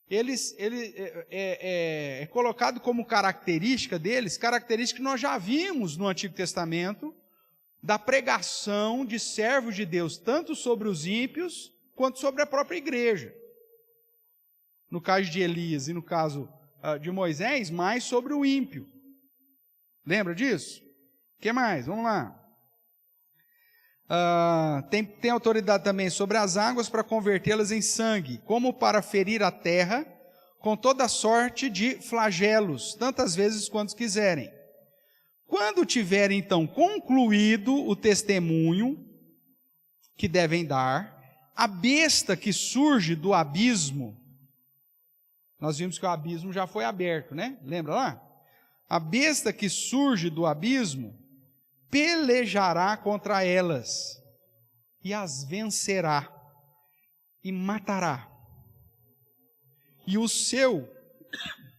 é colocado como característica deles, característica que nós já vimos no Antigo Testamento, da pregação de servos de Deus, tanto sobre os ímpios, quanto sobre a própria igreja. No caso de Elias e no caso de Moisés, mais sobre o ímpio. Lembra disso? O que mais? Vamos lá. Tem autoridade também sobre as águas para convertê-las em sangue, como para ferir a terra com toda sorte de flagelos, tantas vezes quanto quiserem. Quando tiverem, então, concluído o testemunho que devem dar, a besta que surge do abismo, nós vimos que o abismo já foi aberto, né? Lembra lá? A besta que surge do abismo pelejará contra elas e as vencerá e matará. E o seu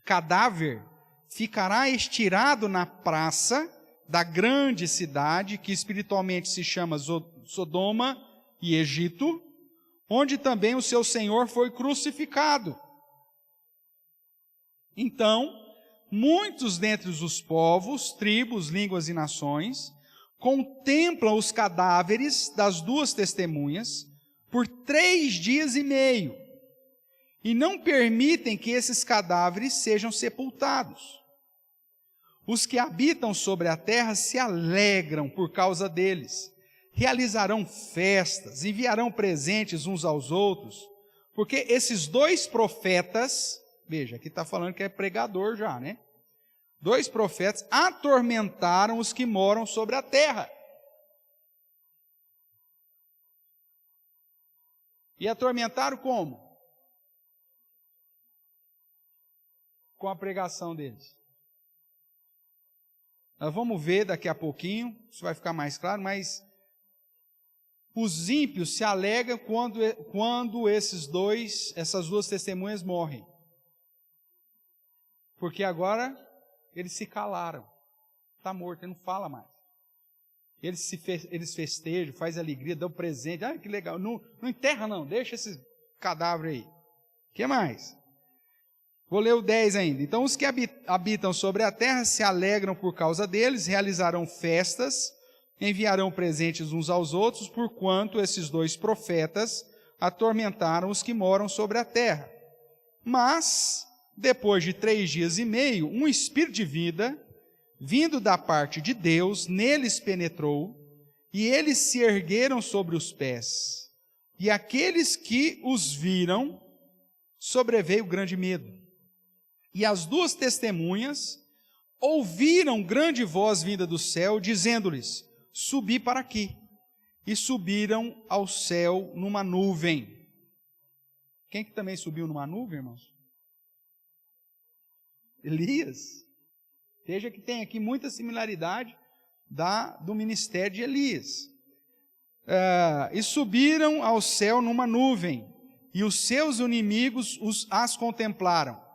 cadáver ficará estirado na praça da grande cidade, que espiritualmente se chama Sodoma e Egito, onde também o seu Senhor foi crucificado. Então, muitos dentre os povos, tribos, línguas e nações contemplam os cadáveres das duas testemunhas por 3 dias e meio e não permitem que esses cadáveres sejam sepultados. Os que habitam sobre a terra se alegram por causa deles, realizarão festas, enviarão presentes uns aos outros, porque esses 2 profetas, veja, aqui está falando que é pregador já, né? 2 profetas atormentaram os que moram sobre a terra. E atormentaram como? Com a pregação deles. Nós vamos ver daqui a pouquinho, isso vai ficar mais claro, mas os ímpios se alegram quando essas 2 testemunhas morrem. Porque agora eles se calaram. Está morto, ele não fala mais. Eles festejam, fazem alegria, dão presente. Ah, que legal. Não enterra não, deixa esse cadáver aí. O que mais? Vou ler o 10 ainda. Então os que habitam sobre a terra se alegram por causa deles, realizarão festas, enviarão presentes uns aos outros, porquanto esses 2 profetas atormentaram os que moram sobre a terra. Mas, depois de 3 dias e meio, um espírito de vida, vindo da parte de Deus, neles penetrou, e eles se ergueram sobre os pés. E aqueles que os viram, sobreveio grande medo. E as 2 testemunhas ouviram grande voz vinda do céu, dizendo-lhes: subi para aqui. E subiram ao céu numa nuvem. Quem que também subiu numa nuvem, irmãos? Elias. Veja que tem aqui muita similaridade do ministério de Elias. E subiram ao céu numa nuvem, e os seus inimigos as contemplaram.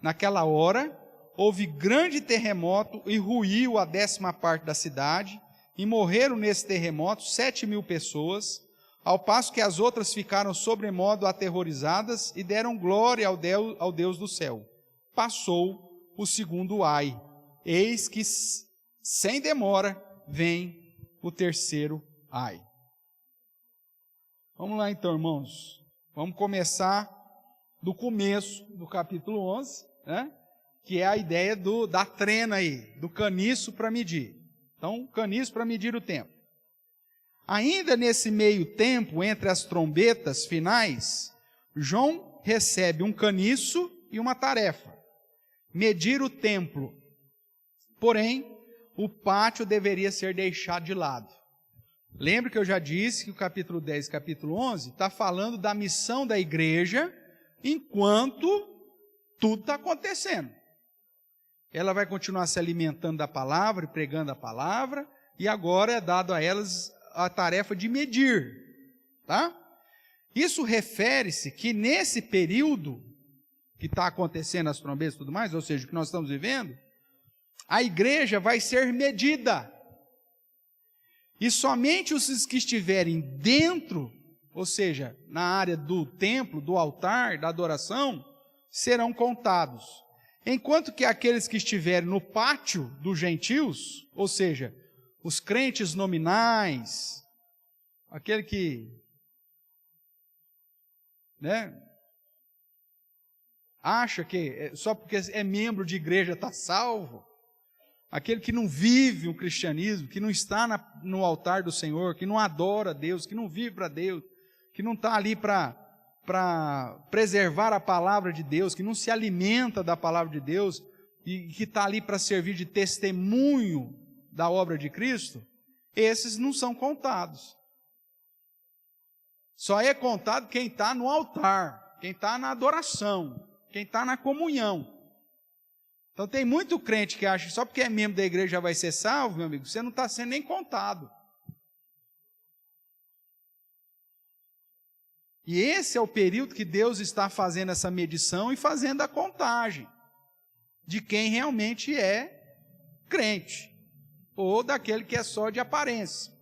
Naquela hora, houve grande terremoto e ruiu a 10ª parte da cidade, e morreram nesse terremoto 7.000 pessoas, ao passo que as outras ficaram sobremodo aterrorizadas e deram glória ao Deus do céu. Passou o segundo ai. Eis que, sem demora, vem o terceiro ai. Vamos lá então, irmãos. Vamos começar do começo do capítulo 11, né? Que é a ideia da trena aí, do caniço para medir. Então, caniço para medir o tempo. Ainda nesse meio tempo, entre as trombetas finais, João recebe um caniço e uma tarefa: medir o templo. Porém, o pátio deveria ser deixado de lado. Lembra que eu já disse que o capítulo 10 e capítulo 11 está falando da missão da igreja enquanto tudo está acontecendo. Ela vai continuar se alimentando da palavra e pregando a palavra, e agora é dado a elas a tarefa de medir, tá? Isso refere-se que nesse período que está acontecendo as trombetas e tudo mais, ou seja, o que nós estamos vivendo, a igreja vai ser medida. E somente os que estiverem dentro, ou seja, na área do templo, do altar, da adoração, serão contados. Enquanto que aqueles que estiverem no pátio dos gentios, ou seja, os crentes nominais, aquele que, acha que só porque é membro de igreja está salvo, aquele que não vive o cristianismo, que não está no altar do Senhor, que não adora a Deus, que não vive para Deus, que não está ali para preservar a palavra de Deus, que não se alimenta da palavra de Deus, e que está ali para servir de testemunho da obra de Cristo, esses não são contados. Só é contado quem está no altar, quem está na adoração, quem está na comunhão. Então tem muito crente que acha que só porque é membro da igreja já vai ser salvo, meu amigo, você não está sendo nem contado. E esse é o período que Deus está fazendo essa medição e fazendo a contagem de quem realmente é crente, ou daquele que é só de aparência,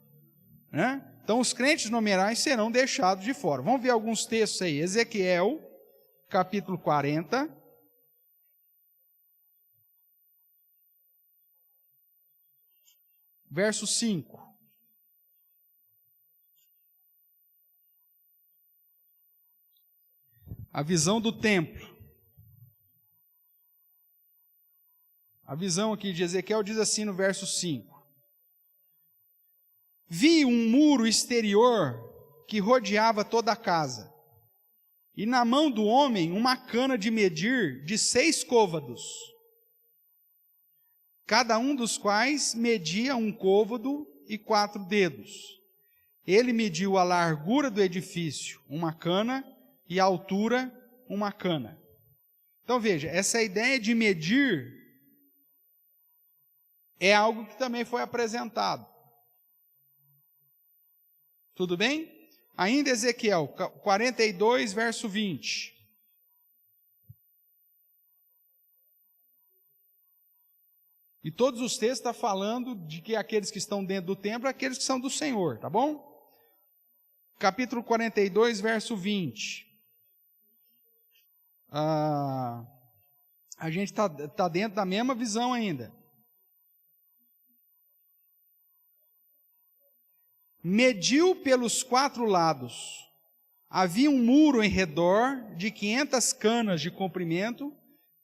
né? Então os crentes nominais serão deixados de fora. Vamos ver alguns textos aí. Ezequiel, capítulo 40. Verso 5. A visão do templo. A visão aqui de Ezequiel diz assim no verso 5. Vi um muro exterior que rodeava toda a casa, e na mão do homem uma cana de medir de 6 côvados, cada um dos quais media 1 côvado e 4 dedos. Ele mediu a largura do edifício, 1 cana, e a altura, 1 cana. Então veja, essa ideia de medir é algo que também foi apresentado. Tudo bem? Ainda Ezequiel 42, verso 20. E todos os textos estão falando de que aqueles que estão dentro do templo, aqueles que são do Senhor, tá bom? Capítulo 42, verso 20. A gente está dentro da mesma visão ainda. Mediu pelos 4 lados. Havia um muro em redor de 500 canas de comprimento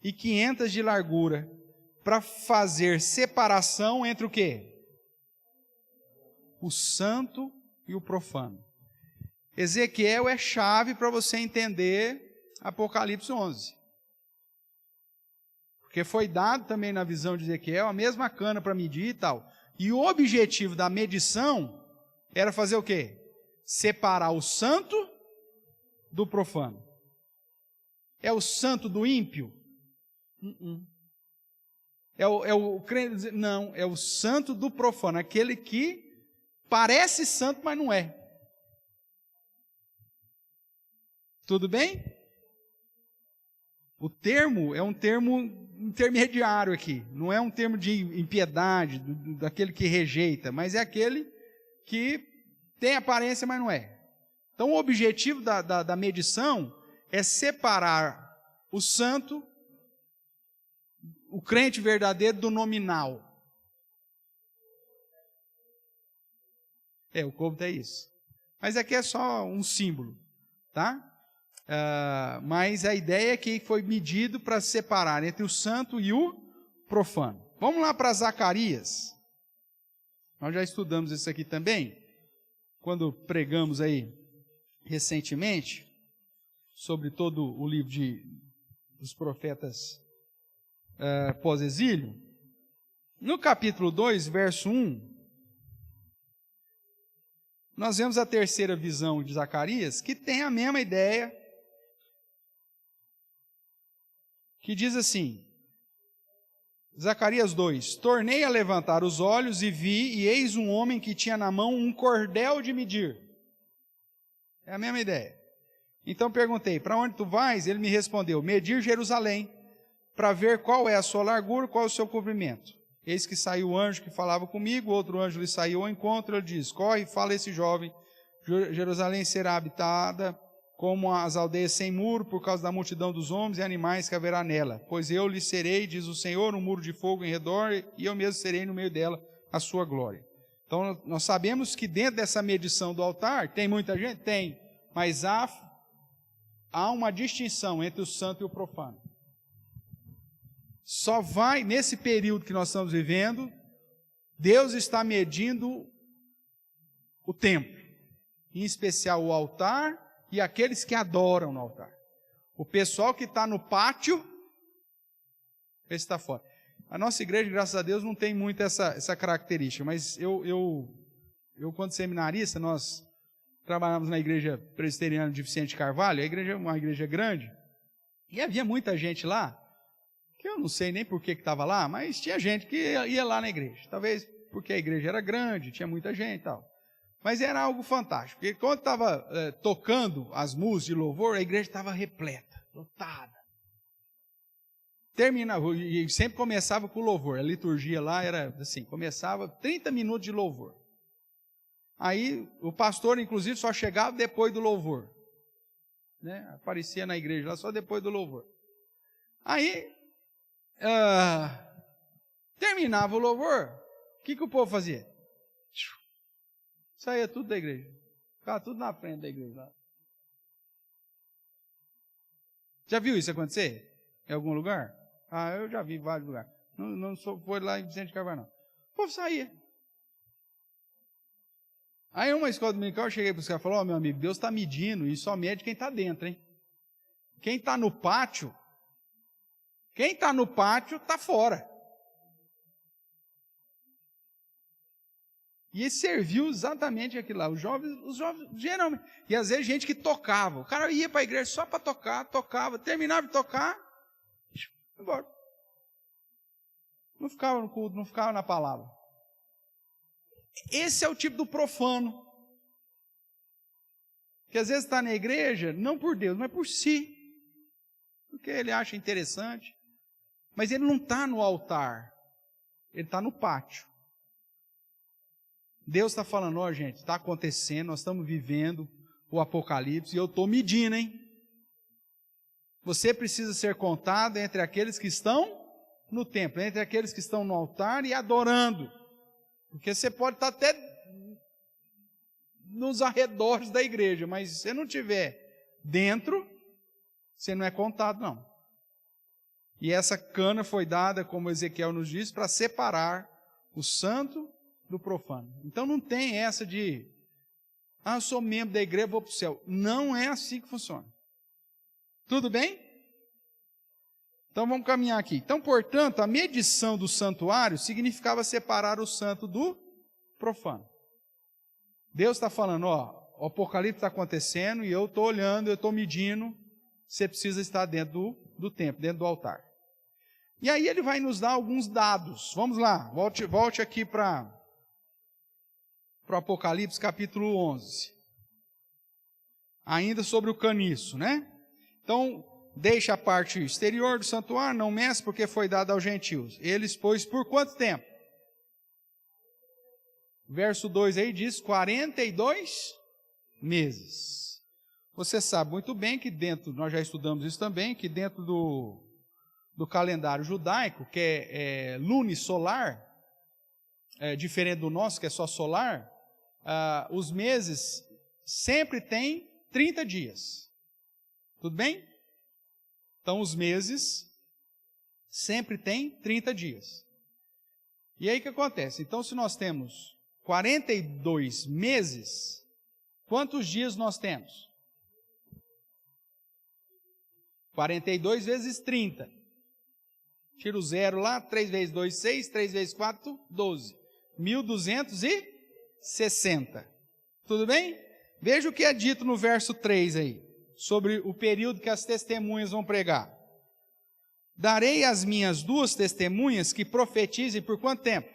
e 500 de largura, para fazer separação entre o quê? O santo e o profano. Ezequiel é chave para você entender Apocalipse 11. Porque foi dado também na visão de Ezequiel a mesma cana para medir e tal. E o objetivo da medição era fazer o quê? Separar o santo do profano. É o santo do ímpio? Não, é o santo do profano, aquele que parece santo, mas não é. Tudo bem? O termo é um termo intermediário aqui, não é um termo de impiedade, daquele que rejeita, mas é aquele que tem aparência, mas não é. Então o objetivo da medição é separar o santo, o crente verdadeiro do nominal. O côvado é isso. Mas aqui é só um símbolo, tá? Mas a ideia é que foi medido para separar entre o santo e o profano. Vamos lá para Zacarias. Nós já estudamos isso aqui também, quando pregamos aí recentemente, sobre todo o livro dos profetas pós-exílio. No capítulo 2, verso 1, nós vemos a terceira visão de Zacarias, que tem a mesma ideia, que diz assim, Zacarias 2, tornei a levantar os olhos e vi, e eis um homem que tinha na mão um cordel de medir. É a mesma ideia. Então perguntei, para onde tu vais? Ele me respondeu, medir Jerusalém, para ver qual é a sua largura, qual é o seu comprimento. Eis que saiu o anjo que falava comigo, outro anjo lhe saiu ao encontro, ele diz, corre, fala esse jovem, Jerusalém será habitada como as aldeias sem muro, por causa da multidão dos homens e animais que haverá nela. Pois eu lhe serei, diz o Senhor, um muro de fogo em redor, e eu mesmo serei no meio dela a sua glória. Então, nós sabemos que dentro dessa medição do altar, tem muita gente? Tem. Mas há uma distinção entre o santo e o profano. Só vai, nesse período que nós estamos vivendo, Deus está medindo o templo, em especial o altar e aqueles que adoram no altar. O pessoal que está no pátio, esse está fora. A nossa igreja, graças a Deus, não tem muito essa característica, mas eu quando seminarista, nós trabalhamos na igreja presbiteriana de Vicente Carvalho, a igreja é uma igreja grande, e havia muita gente lá, que eu não sei nem por que estava lá, mas tinha gente que ia lá na igreja. Talvez porque a igreja era grande, tinha muita gente e tal. Mas era algo fantástico, porque quando estava tocando as músicas de louvor, a igreja estava repleta, lotada. Terminava, e sempre começava com o louvor. A liturgia lá era assim, começava 30 minutos de louvor. Aí o pastor, inclusive, só chegava depois do louvor. Né? Aparecia na igreja lá só depois do louvor. Aí, terminava o louvor, o que o povo fazia? Saía tudo da igreja. Ficava tudo na frente da igreja lá. Já viu isso acontecer? Em algum lugar? Eu já vi em vários lugares. Não foi lá em Vicente Carvalho, não. O povo saía. Aí uma escola dominical, eu cheguei para os caras e falei, meu amigo, Deus está medindo e só mede quem está dentro, hein? Quem está no pátio, está fora. E ele serviu exatamente aquilo lá. Os jovens, geralmente. E às vezes gente que tocava. O cara ia para a igreja só para tocar, tocava, terminava de tocar, ia embora. Não ficava no culto, não ficava na palavra. Esse é o tipo do profano. Que às vezes está na igreja, não por Deus, mas por si. Porque ele acha interessante. Mas ele não está no altar. Ele está no pátio. Deus está falando, gente, está acontecendo, nós estamos vivendo o Apocalipse, e eu estou medindo, hein? Você precisa ser contado entre aqueles que estão no templo, entre aqueles que estão no altar e adorando. Porque você pode estar até nos arredores da igreja, mas se você não estiver dentro, você não é contado, não. E essa cana foi dada, como Ezequiel nos diz, para separar o santo do profano. Então não tem essa de, eu sou membro da igreja, vou para o céu. Não é assim que funciona. Tudo bem? Então vamos caminhar aqui. Então, portanto, a medição do santuário significava separar o santo do profano. Deus está falando, o Apocalipse está acontecendo e eu estou olhando, eu estou medindo, você precisa estar dentro do templo, dentro do altar. E aí ele vai nos dar alguns dados. Vamos lá, volte aqui para o Apocalipse capítulo 11. Ainda sobre o caniço, né? Então, deixa a parte exterior do santuário, não meça, porque foi dado aos gentios. Eles, pois, por quanto tempo? Verso 2 aí diz, 42 meses. Você sabe muito bem que dentro, nós já estudamos isso também, que dentro do calendário judaico, que é lunisolar, diferente do nosso, que é só solar, os meses sempre têm 30 dias. Tudo bem? Então, os meses sempre têm 30 dias. E aí o que acontece? Então, se nós temos 42 meses, quantos dias nós temos? 42 vezes 30. Tira o zero lá, 3 vezes 2, 6, 3 vezes 4, 12. 1260. Tudo bem? Veja o que é dito no verso 3 aí, sobre o período que as testemunhas vão pregar. Darei às minhas 2 testemunhas que profetizem por quanto tempo?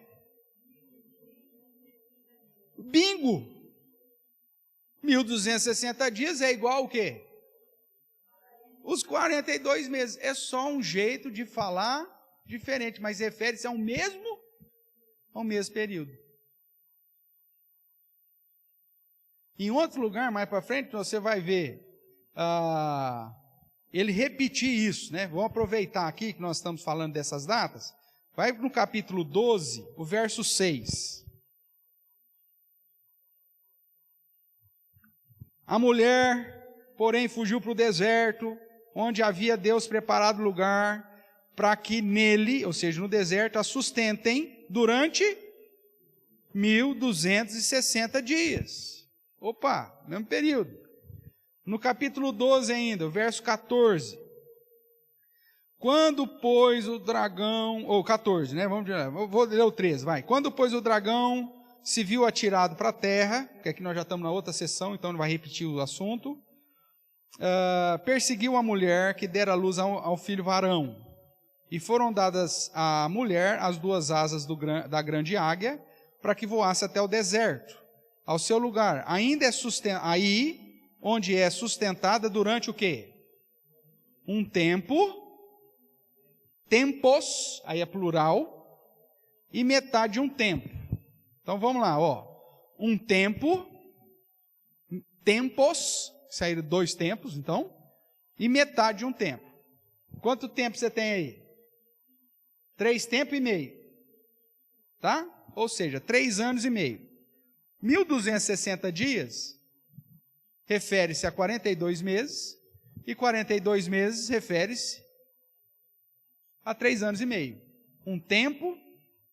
Bingo! 1260 dias é igual o quê? Os 42 meses. É só um jeito de falar diferente, mas refere-se ao mesmo ao mesmo período. Em outro lugar, mais para frente, você vai ver ele repetir isso, né? Vamos aproveitar aqui que nós estamos falando dessas datas. Vai no capítulo 12, o verso 6. A mulher, porém, fugiu para o deserto, onde havia Deus preparado lugar para que nele, ou seja, no deserto, a sustentem durante 1260 dias. Opa, mesmo período. No capítulo 12 ainda, o verso 14. Quando, pois, o dragão... Ou 14, né? Vou ler o 13, vai. Quando, pois, o dragão se viu atirado para a terra, que aqui nós já estamos na outra sessão, então não vai repetir o assunto, perseguiu a mulher que dera luz ao filho varão. E foram dadas à mulher as duas asas da grande águia, para que voasse até o deserto, ao seu lugar. Ainda é aí, onde é sustentada durante o quê? Um tempo, tempos, aí é plural, e metade de um tempo. Então vamos lá, ó. Um tempo, tempos, saíram 2 tempos, então, e metade de um tempo. Quanto tempo você tem aí? 3 tempos e meio. Tá? Ou seja, 3 anos e meio. 1260 dias refere-se a 42 meses, e 42 meses refere-se a 3 anos e meio. Um tempo,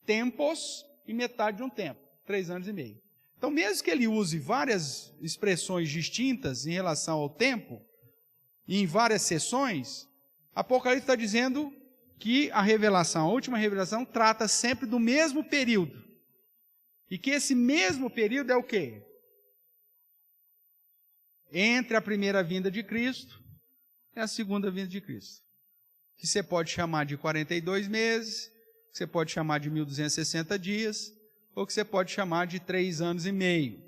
tempos e metade de um tempo. 3 anos e meio. Então, mesmo que ele use várias expressões distintas em relação ao tempo, e em várias sessões, Apocalipse está dizendo que a revelação, a última revelação, trata sempre do mesmo período. E que esse mesmo período é o quê? Entre a primeira vinda de Cristo e a segunda vinda de Cristo. Que você pode chamar de 42 meses, que você pode chamar de 1260 dias, ou que você pode chamar de 3 anos e meio.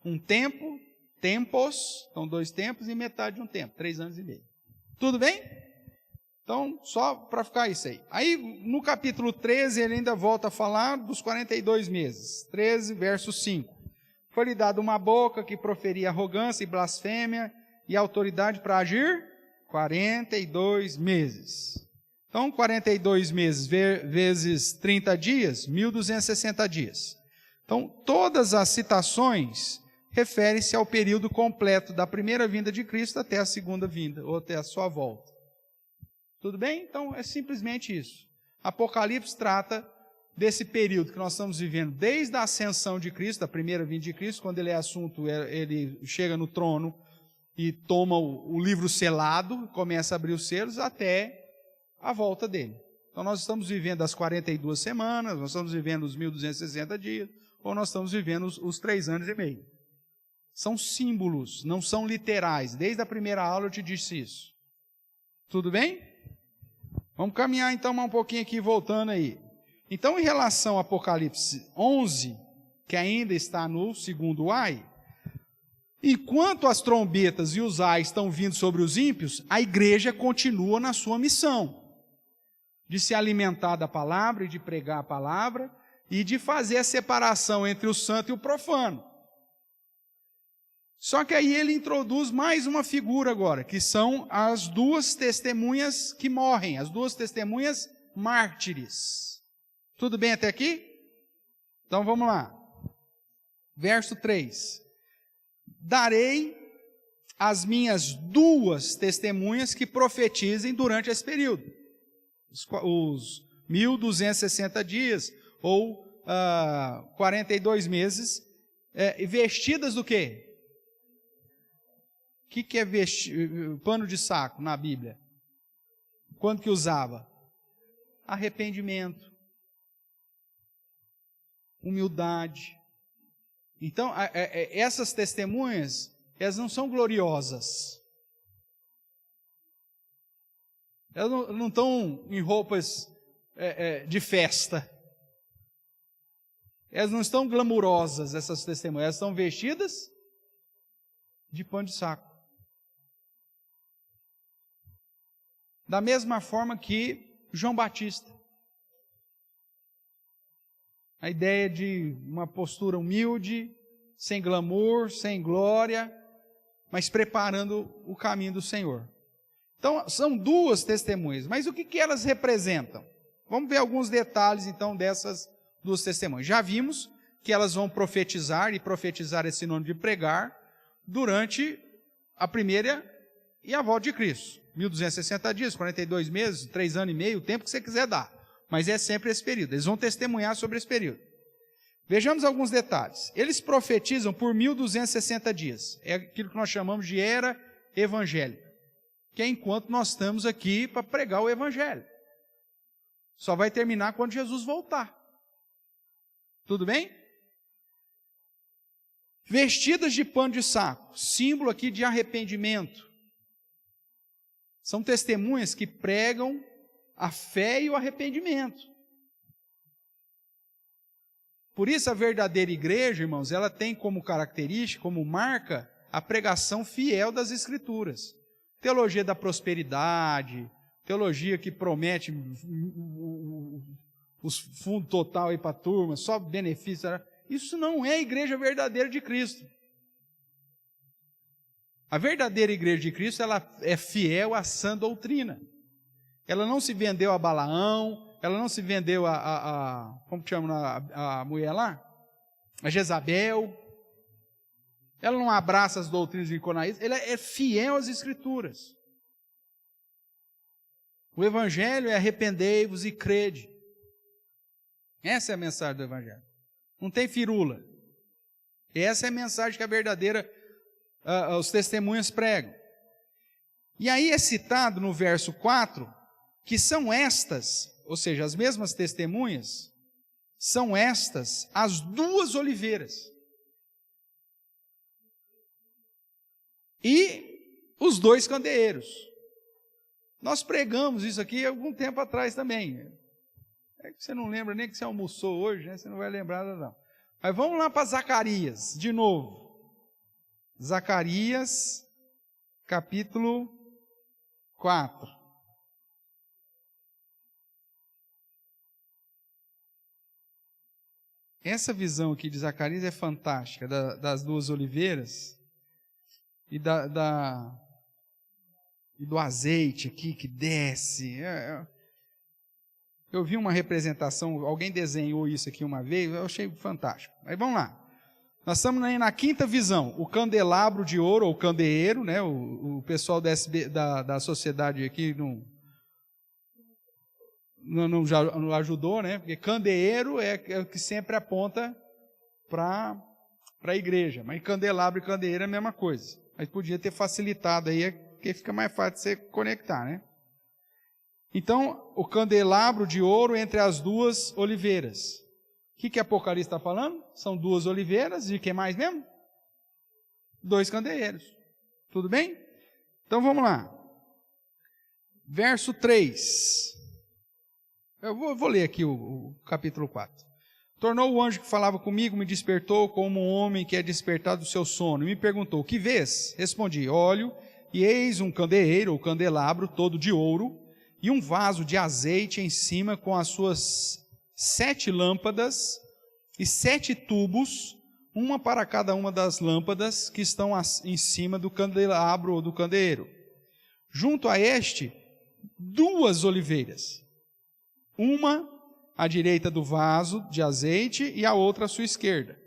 Um tempo, tempos, então 2 tempos e metade de um tempo, 3 anos e meio. Tudo bem? Então, só para ficar isso aí. Aí, no capítulo 13, ele ainda volta a falar dos 42 meses. 13, verso 5. Foi-lhe dada uma boca que proferia arrogância e blasfêmia e autoridade para agir 42 meses. Então, 42 meses vezes 30 dias, 1260 dias. Então, todas as citações referem-se ao período completo da primeira vinda de Cristo até a segunda vinda, ou até a sua volta. Tudo bem? Então, é simplesmente isso. Apocalipse trata desse período que nós estamos vivendo desde a ascensão de Cristo, a primeira vinda de Cristo, quando ele é assunto, ele chega no trono e toma o livro selado, começa a abrir os selos, até a volta dele. Então nós estamos vivendo as 42 semanas, nós estamos vivendo os 1260 dias, ou nós estamos vivendo os 3 anos e meio. São símbolos, não são literais. Desde a primeira aula eu te disse isso. Tudo bem? Vamos caminhar então um pouquinho aqui, voltando aí. Então, em relação a Apocalipse 11, que ainda está no segundo ai, enquanto as trombetas e os ais estão vindo sobre os ímpios, a igreja continua na sua missão de se alimentar da palavra e de pregar a palavra e de fazer a separação entre o santo e o profano. Só que aí ele introduz mais uma figura agora, que são as 2 testemunhas que morrem, as 2 testemunhas mártires. Tudo bem até aqui? Então vamos lá. Verso 3. Darei as minhas 2 testemunhas que profetizem durante esse período. Os 1260 dias, ou 42 meses, vestidas do quê? O que é pano de saco na Bíblia? Quando que usava? Arrependimento. Humildade. Então, essas testemunhas, elas não são gloriosas. Elas não estão em roupas de festa. Elas não estão glamurosas, essas testemunhas. Elas estão vestidas de pano de saco. Da mesma forma que João Batista. A ideia de uma postura humilde, sem glamour, sem glória, mas preparando o caminho do Senhor. Então, são duas testemunhas, mas o que elas representam? Vamos ver alguns detalhes, então, dessas duas testemunhas. Já vimos que elas vão profetizar, e profetizar é sinônimo de pregar, durante a primeira e a volta de Cristo. 1260 dias, 42 meses, 3 anos e meio, o tempo que você quiser dar. Mas é sempre esse período. Eles vão testemunhar sobre esse período. Vejamos alguns detalhes. Eles profetizam por 1260 dias. É aquilo que nós chamamos de era evangélica. Que é enquanto nós estamos aqui para pregar o evangelho. Só vai terminar quando Jesus voltar. Tudo bem? Vestidas de pano de saco, símbolo aqui de arrependimento. São testemunhas que pregam a fé e o arrependimento. Por isso a verdadeira igreja, irmãos, ela tem como característica, como marca, a pregação fiel das Escrituras. Teologia da prosperidade, teologia que promete os fundos total aí para a turma, só benefício. Isso não é a igreja verdadeira de Cristo. A verdadeira igreja de Cristo, ela é fiel à sã doutrina. Ela não se vendeu a Balaão, ela não se vendeu como que chama a mulher lá? A Jezabel. Ela não abraça as doutrinas niconaístas, ela é fiel às Escrituras. O Evangelho é arrependei-vos e crede. Essa é a mensagem do Evangelho. Não tem firula. Essa é a mensagem que a verdadeira, os testemunhas pregam. E aí é citado no verso 4, que são estas, ou seja, as mesmas testemunhas, são estas as duas oliveiras. E os dois candeeiros. Nós pregamos isso aqui algum tempo atrás também. É que você não lembra nem que você almoçou hoje, né? Você não vai lembrar não. Mas vamos lá para Zacarias, de novo. Zacarias, capítulo 4. Essa visão aqui de Zacarias é fantástica, das duas oliveiras. E do azeite aqui que desce. Eu vi uma representação, alguém desenhou isso aqui uma vez, eu achei fantástico. Mas vamos lá. Nós estamos na quinta visão, o candelabro de ouro, ou candeeiro, né? O pessoal da sociedade aqui não ajudou, né? Porque candeeiro é o que sempre aponta para a igreja. Mas candelabro e candeeiro é a mesma coisa. Mas podia ter facilitado aí, porque fica mais fácil de você conectar, né? Então, o candelabro de ouro entre as duas oliveiras. O que Apocalipse está falando? São duas oliveiras e o que mais mesmo? Dois candeeiros. Tudo bem? Então vamos lá. Verso 3. Eu vou ler aqui o capítulo 4. Tornou o anjo que falava comigo, me despertou como um homem que é despertado do seu sono, e me perguntou, o que vês? Respondi, olho, e eis um candeeiro, ou candelabro, todo de ouro, e um vaso de azeite em cima com as suas 7 lâmpadas e 7 tubos, uma para cada uma das lâmpadas que estão em cima do candelabro ou do candeeiro. Junto a este, 2 oliveiras, uma à direita do vaso de azeite e a outra à sua esquerda.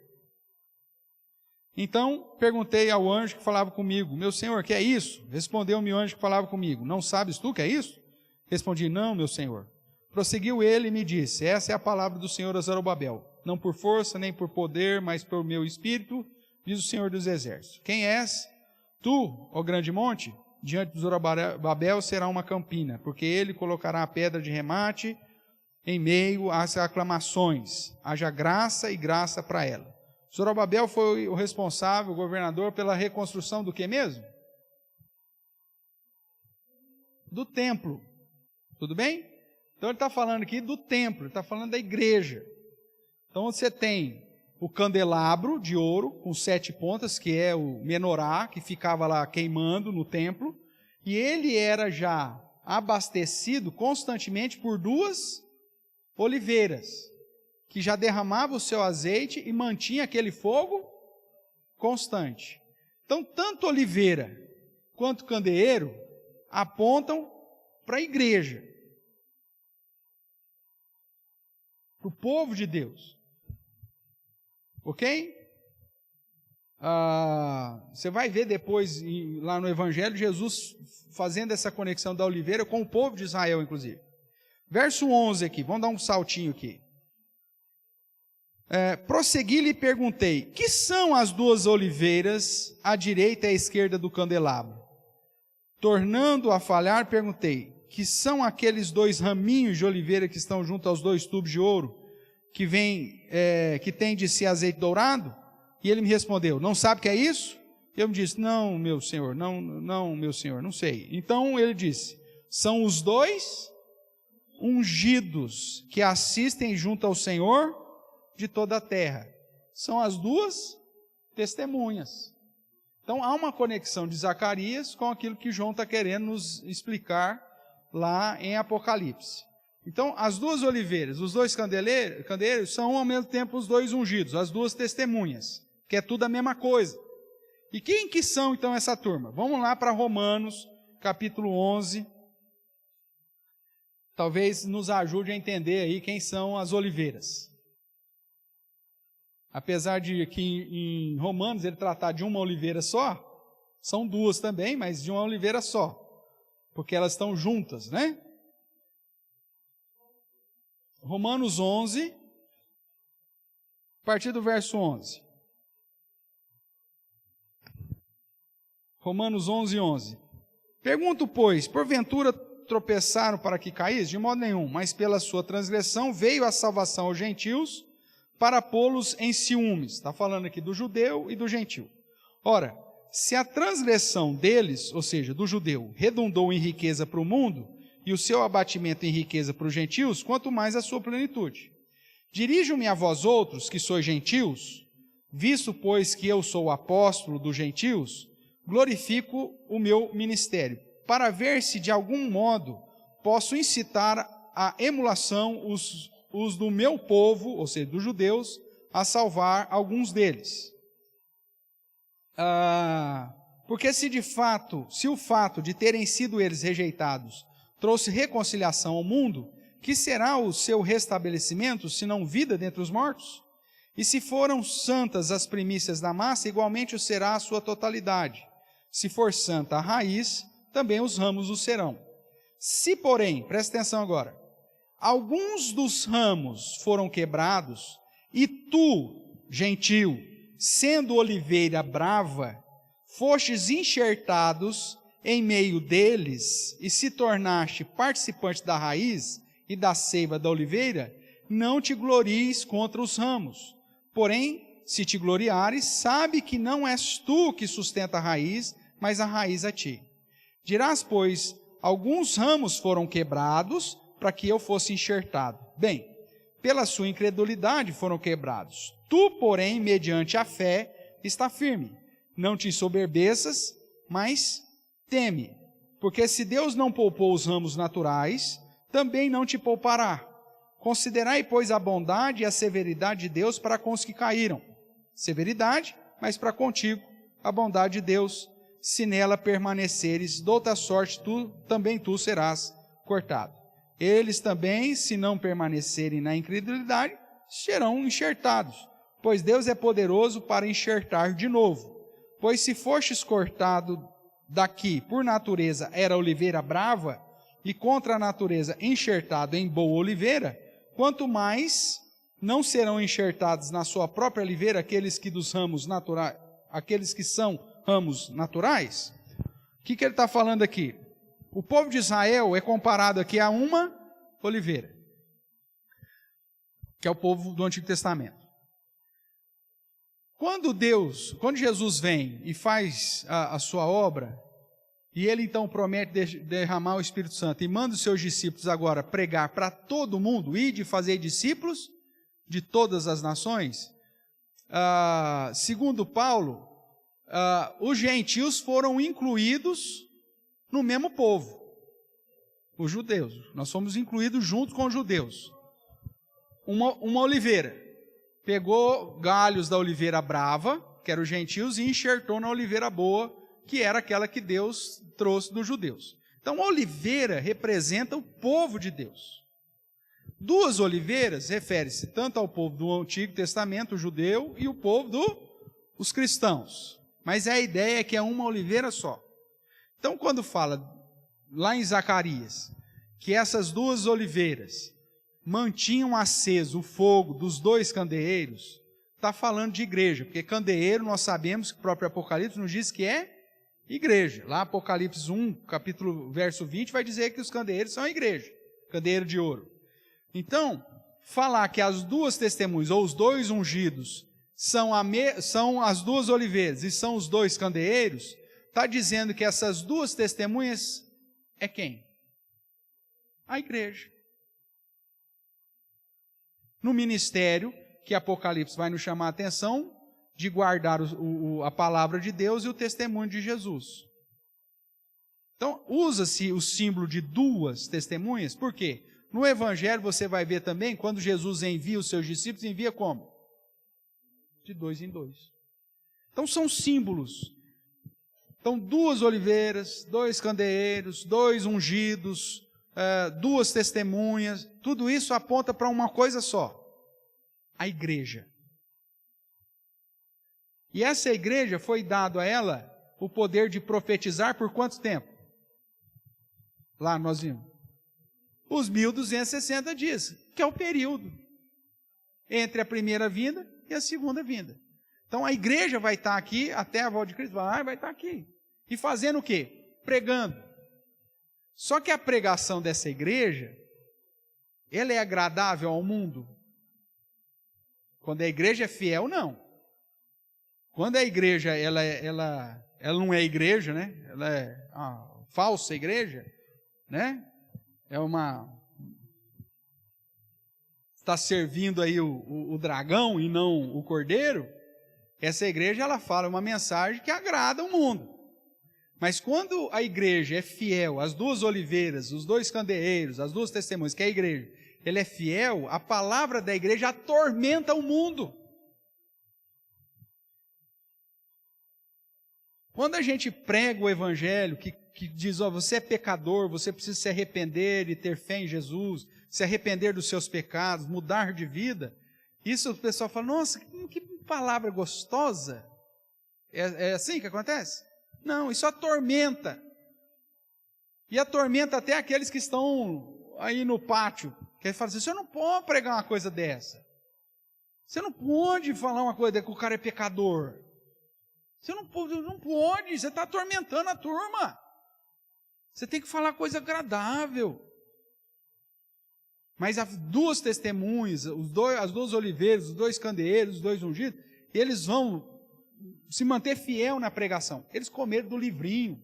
Então perguntei ao anjo que falava comigo, meu senhor, que é isso? Respondeu-me o anjo que falava comigo, não sabes tu que é isso? Respondi, não, meu senhor. Prosseguiu ele e me disse, essa é a palavra do Senhor a Zorobabel, não por força nem por poder, mas por meu espírito, diz o Senhor dos Exércitos. Quem és? Tu, ó grande monte, diante de Zorobabel será uma campina, porque ele colocará a pedra de remate em meio às aclamações, haja graça e graça para ela. Zorobabel foi o responsável, o governador, pela reconstrução do que mesmo? Do templo. Tudo bem? Então ele está falando aqui do templo, ele está falando da igreja. Então você tem o candelabro de ouro com 7 pontas, que é o menorá, que ficava lá queimando no templo, e ele era já abastecido constantemente por 2 oliveiras, que já derramava o seu azeite e mantinha aquele fogo constante. Então, tanto oliveira quanto candeeiro apontam para a igreja, para o povo de Deus. Ok? Você vai ver depois, lá no Evangelho, Jesus fazendo essa conexão da oliveira com o povo de Israel, inclusive. Verso 11 aqui, vamos dar um saltinho aqui. Prossegui e lhe perguntei, que são as duas oliveiras, à direita e à esquerda do candelabro? Tornando a falhar, perguntei, que são aqueles dois raminhos de oliveira que estão junto aos dois tubos de ouro, que tem de si azeite dourado? E ele me respondeu, não sabe o que é isso? Eu me disse, não, meu senhor, não, meu senhor, não sei. Então ele disse, são os dois ungidos que assistem junto ao Senhor de toda a terra. São as duas testemunhas. Então há uma conexão de Zacarias com aquilo que João está querendo nos explicar lá em Apocalipse. Então as duas oliveiras, os dois candeeiros são ao mesmo tempo os dois ungidos, as duas testemunhas, que é tudo a mesma coisa. E quem que são então essa turma? Vamos lá para Romanos, capítulo 11. Talvez nos ajude a entender aí quem são as oliveiras. Apesar de que em Romanos ele tratar de uma oliveira só, são duas também, mas de uma oliveira só, porque elas estão juntas, né? Romanos 11, a partir do verso 11. Romanos 11, 11. Pergunto, pois, porventura tropeçaram para que caísse? De modo nenhum, mas pela sua transgressão veio a salvação aos gentios, para pô-los em ciúmes. Está falando aqui do judeu e do gentil. Ora, se a transgressão deles, ou seja, do judeu, redundou em riqueza para o mundo, e o seu abatimento em riqueza para os gentios, quanto mais a sua plenitude. Dirijo-me a vós outros, que sois gentios, visto, pois, que eu sou o apóstolo dos gentios, glorifico o meu ministério, para ver se de algum modo posso incitar a emulação os do meu povo, ou seja, dos judeus, a salvar alguns deles. Porque se o fato de terem sido eles rejeitados trouxe reconciliação ao mundo, que será o seu restabelecimento, se não vida dentre os mortos? E se foram santas as primícias da massa, igualmente o será a sua totalidade. Se for santa a raiz, também os ramos o serão. Se, porém, presta atenção agora, alguns dos ramos foram quebrados, e tu, gentil, sendo oliveira brava, fostes enxertados em meio deles, e se tornaste participante da raiz e da seiva da oliveira, não te glories contra os ramos. Porém, se te gloriares, sabe que não és tu que sustenta a raiz, mas a raiz a ti. Dirás, pois, alguns ramos foram quebrados, para que eu fosse enxertado. Bem, pela sua incredulidade foram quebrados. Tu, porém, mediante a fé, está firme. Não te ensoberbeças, mas teme. Porque se Deus não poupou os ramos naturais, também não te poupará. Considerai, pois, a bondade e a severidade de Deus para com os que caíram. Severidade, mas para contigo a bondade de Deus. Se nela permaneceres, de outra sorte, também tu serás cortado. Eles também, se não permanecerem na incredulidade, serão enxertados, pois Deus é poderoso para enxertar de novo. Pois se fostes cortado daqui, por natureza era oliveira brava, e contra a natureza enxertado em boa oliveira, quanto mais não serão enxertados na sua própria oliveira aqueles que são ramos naturais? O que ele está falando aqui? O povo de Israel é comparado aqui a uma oliveira, que é o povo do Antigo Testamento. Quando Jesus vem e faz a sua obra, e ele então promete derramar o Espírito Santo e manda os seus discípulos agora pregar para todo mundo, e de fazer discípulos de todas as nações, segundo Paulo, os gentios foram incluídos no mesmo povo, os judeus. Nós fomos incluídos junto com os judeus. uma oliveira. Pegou galhos da oliveira brava, que eram os gentios, e enxertou na oliveira boa, que era aquela que Deus trouxe dos judeus. Então, a oliveira representa o povo de Deus. Duas oliveiras refere-se tanto ao povo do Antigo Testamento, o judeu, e o povo dos cristãos. Mas a ideia é que é uma oliveira só. Então, quando fala lá em Zacarias, que essas duas oliveiras mantinham aceso o fogo dos dois candeeiros, está falando de igreja, porque candeeiro nós sabemos que o próprio Apocalipse nos diz que é igreja. Lá Apocalipse 1, verso 20, vai dizer que os candeeiros são a igreja, candeeiro de ouro. Então, falar que as duas testemunhas, ou os dois ungidos, são as duas oliveiras e são os dois candeeiros, está dizendo que essas duas testemunhas é quem? A igreja. No ministério, que Apocalipse vai nos chamar a atenção, de guardar a palavra de Deus e o testemunho de Jesus. Então, usa-se o símbolo de duas testemunhas, por quê? No Evangelho você vai ver também, quando Jesus envia os seus discípulos, envia como? De dois em dois. Então são símbolos. Então, duas oliveiras, dois candeeiros, dois ungidos, duas testemunhas, tudo isso aponta para uma coisa só: a igreja. E essa igreja foi dado a ela o poder de profetizar por quanto tempo? Lá nós vimos. Os 1260 dias, que é o período entre a primeira vinda e a segunda vinda. Então a igreja vai estar aqui até a volta de Cristo, vai estar aqui. E fazendo o quê? Pregando. Só que a pregação dessa igreja, ela é agradável ao mundo? Quando a igreja é fiel, não. Quando a igreja, ela não é igreja, né? Ela é uma falsa igreja, né? Está servindo aí o dragão e não o cordeiro. Essa igreja, ela fala uma mensagem que agrada o mundo. Mas quando a igreja é fiel, as duas oliveiras, os dois candeeiros, as duas testemunhas, que é a igreja, ela é fiel, a palavra da igreja atormenta o mundo. Quando a gente prega o evangelho, que diz, você é pecador, você precisa se arrepender e ter fé em Jesus, se arrepender dos seus pecados, mudar de vida, isso o pessoal fala, nossa, que palavra gostosa. É assim que acontece? Não, isso atormenta. E atormenta até aqueles que estão aí no pátio, que falam assim, você não pode pregar uma coisa dessa. Você não pode falar uma coisa dessa, que o cara é pecador. Você não pode, você está atormentando a turma. Você tem que falar coisa agradável. Mas as duas testemunhas, as duas oliveiras, os dois candeeiros, os dois ungidos, eles vão se manter fiel na pregação. Eles comeram do livrinho,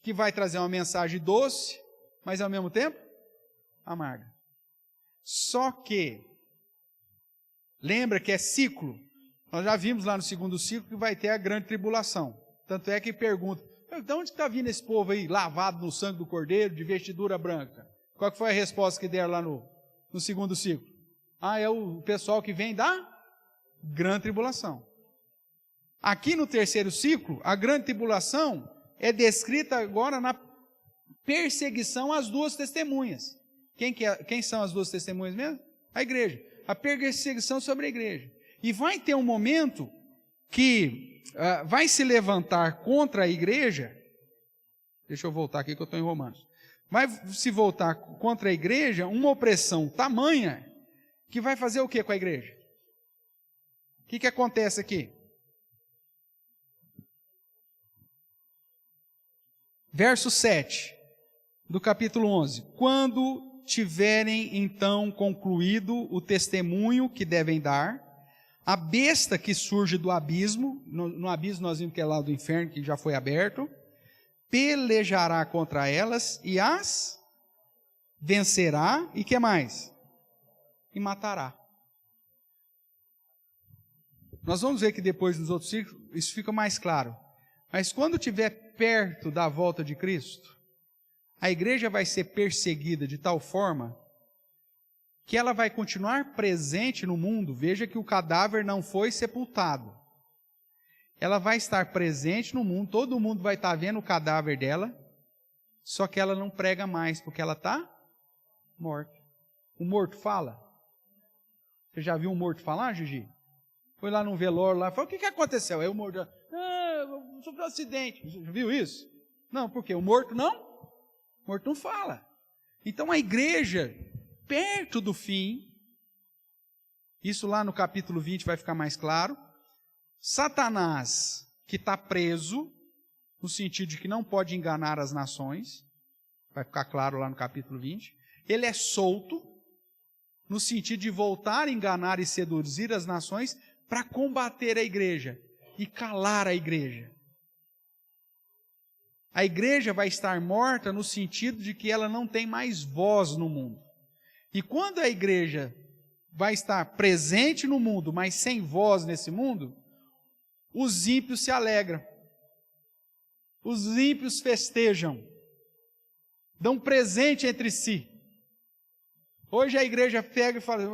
que vai trazer uma mensagem doce, mas ao mesmo tempo amarga. Só que, lembra que é ciclo. Nós já vimos lá no segundo ciclo que vai ter a grande tribulação. Tanto é que pergunta, de onde está vindo esse povo aí, lavado no sangue do cordeiro, de vestidura branca? Qual que foi a resposta que deram lá no segundo ciclo? É o pessoal que vem da grande tribulação. Aqui no terceiro ciclo, a grande tribulação é descrita agora na perseguição às duas testemunhas. Quem são as duas testemunhas mesmo? A igreja. A perseguição sobre a igreja. E vai ter um momento que vai se levantar contra a igreja, deixa eu voltar aqui que eu estou em Romanos, vai se voltar contra a igreja uma opressão tamanha que vai fazer o que com a igreja? O que acontece aqui? Verso 7 do capítulo 11. Quando tiverem então concluído o testemunho que devem dar, a besta que surge do abismo, no abismo nós vimos que é lá do inferno, que já foi aberto, pelejará contra elas e as vencerá, e que mais? E matará. Nós vamos ver que depois dos outros ciclos, isso fica mais claro. Mas quando estiver perto da volta de Cristo, a igreja vai ser perseguida de tal forma que ela vai continuar presente no mundo. Veja que o cadáver não foi sepultado. Ela vai estar presente no mundo, todo mundo vai estar vendo o cadáver dela, só que ela não prega mais, porque ela está morta. O morto fala? Você já viu um morto falar, Gigi? Foi lá num velório, lá, falou, o que aconteceu? Aí o morto, sofreu um acidente. Você viu isso? Não, por quê? O morto não fala. Então a igreja, perto do fim, isso lá no capítulo 20 vai ficar mais claro, Satanás, que está preso, no sentido de que não pode enganar as nações, vai ficar claro lá no capítulo 20, ele é solto, no sentido de voltar a enganar e seduzir as nações para combater a igreja e calar a igreja. A igreja vai estar morta no sentido de que ela não tem mais voz no mundo. E quando a igreja vai estar presente no mundo, mas sem voz nesse mundo, os ímpios se alegram. Os ímpios festejam. Dão presente entre si. Hoje a igreja pega e fala,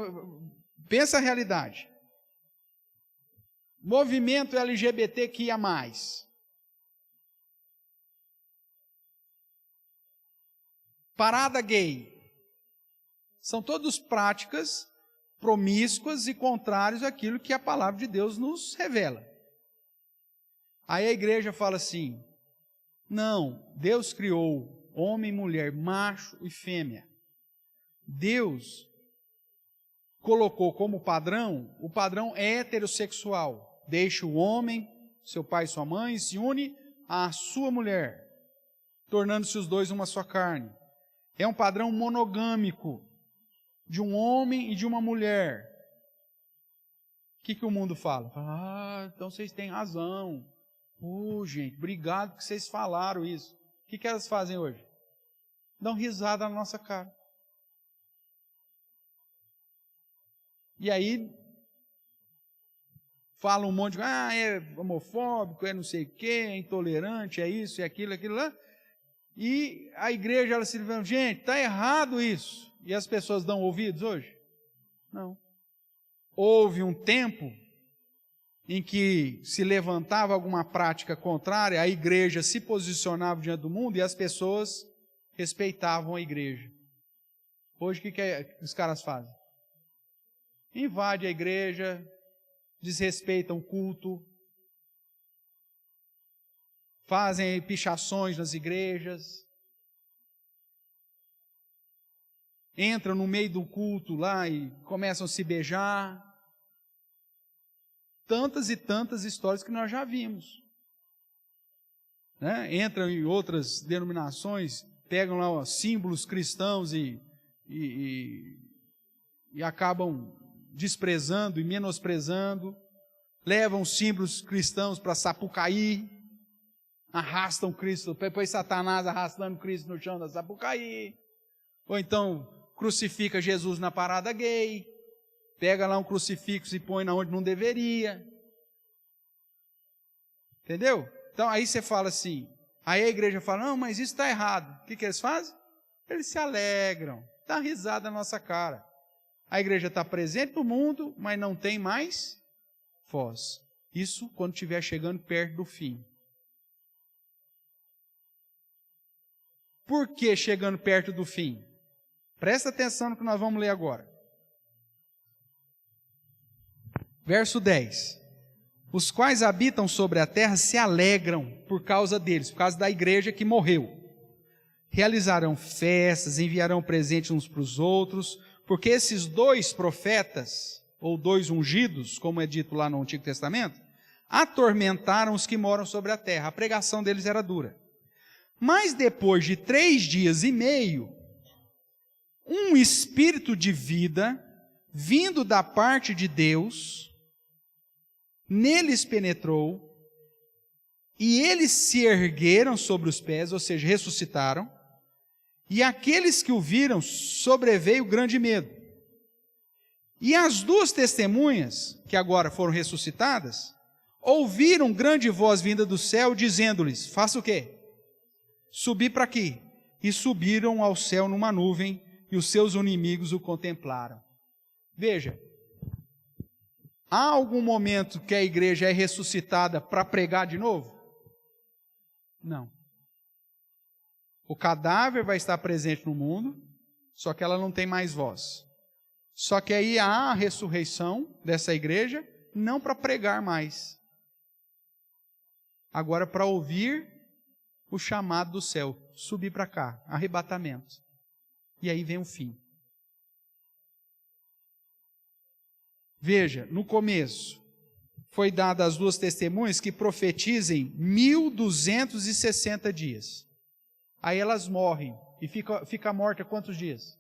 pensa a realidade. Movimento LGBTQIA+. Parada gay. São todas práticas promíscuas e contrárias àquilo que a palavra de Deus nos revela. Aí a igreja fala assim, não, Deus criou homem e mulher, macho e fêmea. Deus colocou como padrão, o padrão heterossexual. Deixa o homem, seu pai e sua mãe, se une à sua mulher, tornando-se os dois uma só carne. É um padrão monogâmico, de um homem e de uma mulher. O que o mundo fala? Então vocês têm razão. Gente, obrigado que vocês falaram isso. O que elas fazem hoje? Dão risada na nossa cara. E aí, falam um monte de é homofóbico, é não sei o quê, é intolerante, é isso, é aquilo lá. E a igreja, ela se levanta, gente, está errado isso. E as pessoas dão ouvidos hoje? Não. Houve um tempo em que se levantava alguma prática contrária, a igreja se posicionava diante do mundo e as pessoas respeitavam a igreja. Hoje o que os caras fazem? Invadem a igreja, desrespeitam o culto, fazem pichações nas igrejas, entram no meio do culto lá e começam a se beijar. Tantas e tantas histórias que nós já vimos. Né? Entram em outras denominações, pegam lá símbolos cristãos e acabam desprezando e menosprezando, levam símbolos cristãos para Sapucaí, arrastam Cristo, depois Satanás arrastando Cristo no chão da Sapucaí, ou então crucifica Jesus na parada gay, pega lá um crucifixo e põe na onde não deveria. Entendeu? Então aí você fala assim, aí a igreja fala, não, mas isso está errado. O que eles fazem? Eles se alegram, dá risada na nossa cara. A igreja está presente no mundo, mas não tem mais voz. Isso quando estiver chegando perto do fim. Por que chegando perto do fim? Presta atenção no que nós vamos ler agora. Verso 10. Os quais habitam sobre a terra se alegram por causa deles, por causa da igreja que morreu. Realizarão festas, enviarão presentes uns para os outros, porque esses dois profetas, ou dois ungidos, como é dito lá no Antigo Testamento, atormentaram os que moram sobre a terra. A pregação deles era dura. Mas depois de 3 dias e meio, um espírito de vida, vindo da parte de Deus, neles penetrou, e eles se ergueram sobre os pés, ou seja, ressuscitaram, e aqueles que o viram sobreveio grande medo. E as 2 testemunhas, que agora foram ressuscitadas, ouviram grande voz vinda do céu, dizendo-lhes, faça o quê? Subir para aqui. E subiram ao céu numa nuvem, e os seus inimigos o contemplaram. Veja, há algum momento que a igreja é ressuscitada para pregar de novo? Não. O cadáver vai estar presente no mundo, só que ela não tem mais voz. Só que aí há a ressurreição dessa igreja, não para pregar mais. Agora para ouvir o chamado do céu, subir para cá, arrebatamento. E aí vem o fim. Veja, no começo, foi dado às duas testemunhas que profetizem 1260 dias. Aí elas morrem. E fica morta quantos dias?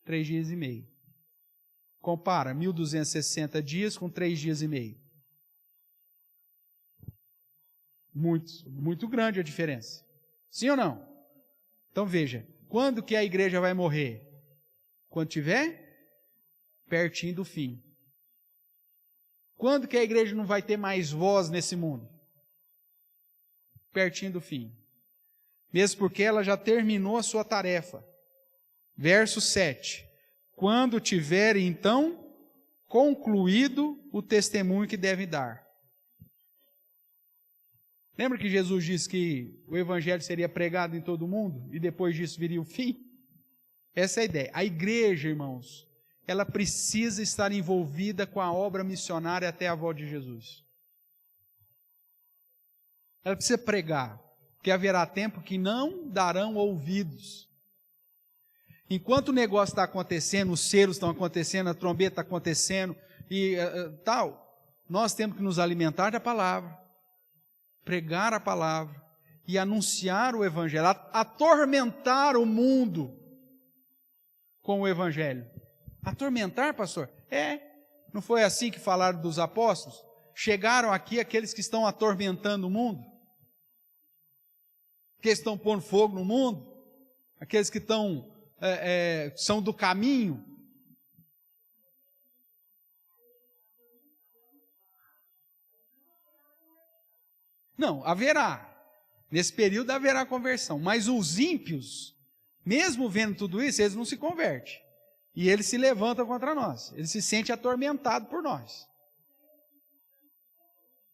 3 dias e meio. Compara 1260 dias com 3 dias e meio. Muito grande a diferença. Sim ou não? Então veja, quando que a igreja vai morrer? Quando tiver pertinho do fim. Quando que a igreja não vai ter mais voz nesse mundo? Pertinho do fim. Mesmo porque ela já terminou a sua tarefa. Verso 7. Quando tiver, então, concluído o testemunho que deve dar. Lembra que Jesus disse que o evangelho seria pregado em todo o mundo e depois disso viria o fim? Essa é a ideia. A igreja, irmãos, ela precisa estar envolvida com a obra missionária até a volta de Jesus. Ela precisa pregar, porque haverá tempo que não darão ouvidos. Enquanto o negócio está acontecendo, os selos estão acontecendo, a trombeta está acontecendo e tal, nós temos que nos alimentar da palavra, pregar a palavra e anunciar o evangelho, atormentar o mundo com o evangelho. Atormentar, pastor? Não foi assim que falaram dos apóstolos? Chegaram aqui aqueles que estão atormentando o mundo, que estão pondo fogo no mundo, aqueles que são do caminho. Não, haverá. Nesse período haverá conversão. Mas os ímpios, mesmo vendo tudo isso, eles não se convertem. E eles se levantam contra nós. Eles se sentem atormentados por nós.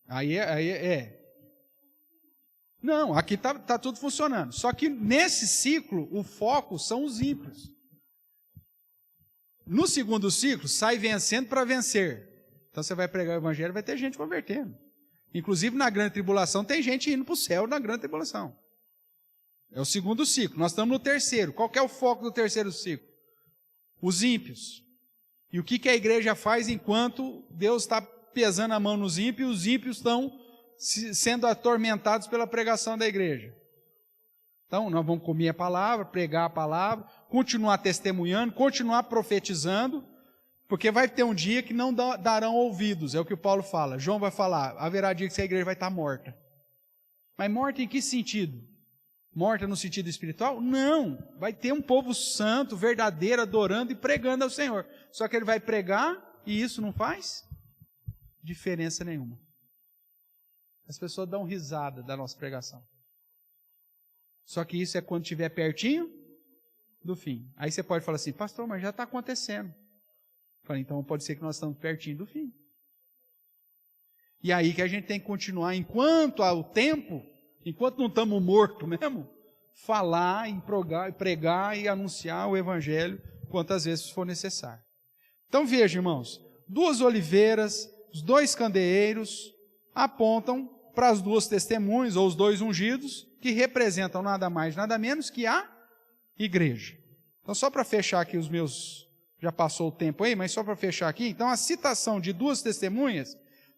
Aí é. Não, aqui está tudo funcionando. Só que nesse ciclo, o foco são os ímpios. No segundo ciclo, sai vencendo para vencer. Então você vai pregar o evangelho, vai ter gente convertendo. Inclusive na grande tribulação, tem gente indo para o céu na grande tribulação. É o segundo ciclo. Nós estamos no terceiro. Qual que é o foco do terceiro ciclo? Os ímpios. E o que a igreja faz enquanto Deus está pesando a mão nos ímpios, os ímpios estão sendo atormentados pela pregação da igreja. Então, nós vamos comer a palavra, pregar a palavra, continuar testemunhando, continuar profetizando, porque vai ter um dia que não darão ouvidos, é o que o Paulo fala. João vai falar, haverá dia que a igreja vai estar morta. Mas morta em que sentido? Morta no sentido espiritual? Não, vai ter um povo santo, verdadeiro, adorando e pregando ao Senhor. Só que ele vai pregar e isso não faz diferença nenhuma. As pessoas dão risada da nossa pregação. Só que isso é quando estiver pertinho do fim. Aí você pode falar assim, pastor, mas já está acontecendo. Eu falei, então pode ser que nós estamos pertinho do fim. E aí que a gente tem que continuar, enquanto há o tempo, enquanto não estamos mortos mesmo, falar, pregar e anunciar o evangelho quantas vezes for necessário. Então veja, irmãos, 2 oliveiras, os 2 candeeiros apontam para as 2 testemunhas, ou os 2 ungidos, que representam nada mais, nada menos que a igreja. Então, só para fechar aqui os meus... Já passou o tempo aí, mas só para fechar aqui. Então, a citação de 2 testemunhas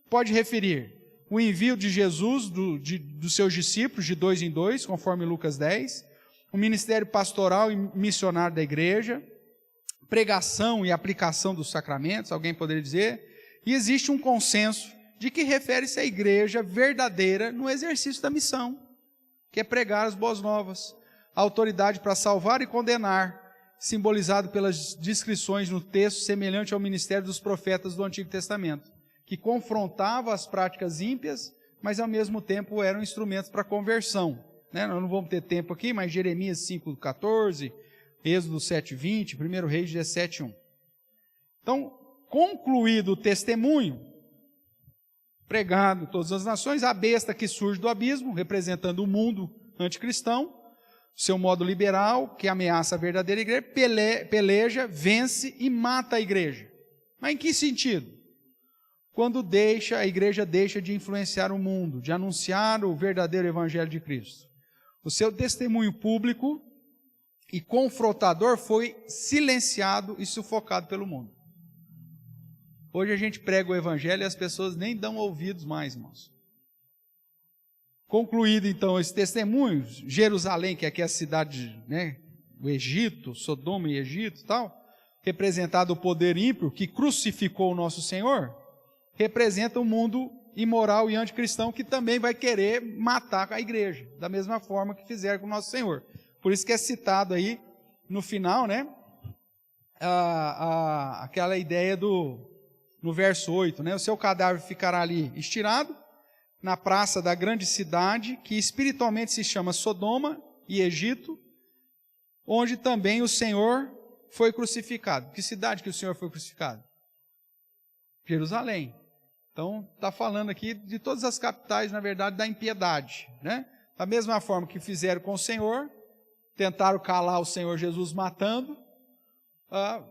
pode referir o envio de Jesus, dos seus discípulos, de 2 em 2, conforme Lucas 10, o ministério pastoral e missionário da igreja, pregação e aplicação dos sacramentos, alguém poderia dizer, e existe um consenso de que refere-se à igreja verdadeira no exercício da missão, que é pregar as boas novas, a autoridade para salvar e condenar, simbolizado pelas descrições no texto semelhante ao ministério dos profetas do Antigo Testamento, que confrontava as práticas ímpias, mas ao mesmo tempo eram instrumentos para conversão. Nós não vamos ter tempo aqui, mas Jeremias 5:14, Êxodo 7:20, 1 Reis 17:1. Então, concluído o testemunho, pregado em todas as nações, a besta que surge do abismo, representando o mundo anticristão, seu modo liberal, que ameaça a verdadeira igreja, peleja, vence e mata a igreja. Mas em que sentido? Quando a igreja deixa de influenciar o mundo, de anunciar o verdadeiro evangelho de Cristo. O seu testemunho público e confrontador foi silenciado e sufocado pelo mundo. Hoje a gente prega o evangelho e as pessoas nem dão ouvidos mais, irmãos. Concluído então esse testemunho, Jerusalém, que aqui é a cidade, né, o Egito, Sodoma e Egito e tal, representado o poder ímpio que crucificou o nosso Senhor, representa o mundo imoral e anticristão que também vai querer matar a igreja, da mesma forma que fizeram com o nosso Senhor. Por isso que é citado aí no final, né, aquela ideia no verso 8, né, o seu cadáver ficará ali estirado, na praça da grande cidade, que espiritualmente se chama Sodoma e Egito, onde também o Senhor foi crucificado. Que cidade que o Senhor foi crucificado? Jerusalém. Então, está falando aqui de todas as capitais, na verdade, da impiedade, né? Da mesma forma que fizeram com o Senhor, tentaram calar o Senhor Jesus matando,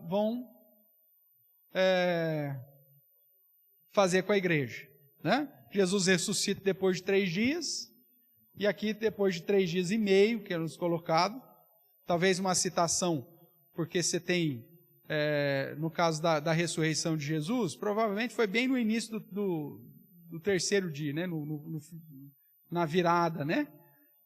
vão fazer com a igreja, né? Jesus ressuscita depois de 3 dias, e aqui depois de 3 dias e meio, que é nos colocado, talvez uma citação, porque você tem, no caso da ressurreição de Jesus, provavelmente foi bem no início do 3º dia, né? Na virada, né?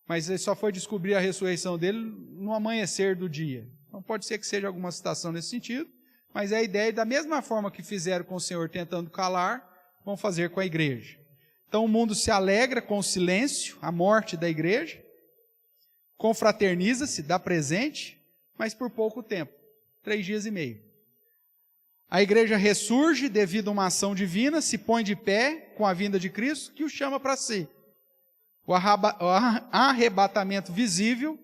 Mas ele só foi descobrir a ressurreição dele no amanhecer do dia. Então pode ser que seja alguma citação nesse sentido, mas é a ideia, da mesma forma que fizeram com o Senhor tentando calar, vão fazer com a igreja. Então o mundo se alegra com o silêncio, a morte da igreja, confraterniza-se, dá presente, mas por pouco tempo, 3 dias e meio. A igreja ressurge devido a uma ação divina, se põe de pé com a vinda de Cristo, que o chama para si. O arrebatamento visível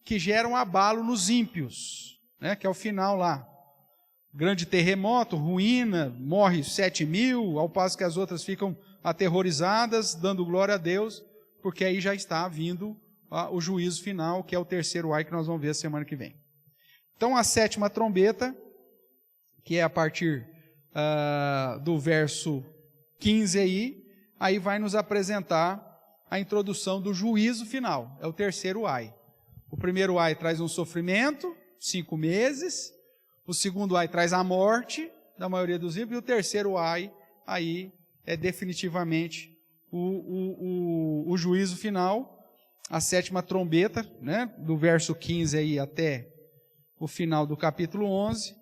que gera um abalo nos ímpios, né, que é o final lá. Grande terremoto, ruína, morre 7.000, ao passo que as outras ficam aterrorizadas, dando glória a Deus, porque aí já está vindo o juízo final, que é o 3º ai, que nós vamos ver a semana que vem. Então a 7ª trombeta, que é a partir do verso 15 aí vai nos apresentar a introdução do juízo final, é o 3º ai. O 1º ai traz um sofrimento, 5 meses, o 2º ai traz a morte da maioria dos ímpios, e o 3º ai aí é definitivamente o juízo final, a 7ª trombeta, né, do verso 15 aí até o final do capítulo 11,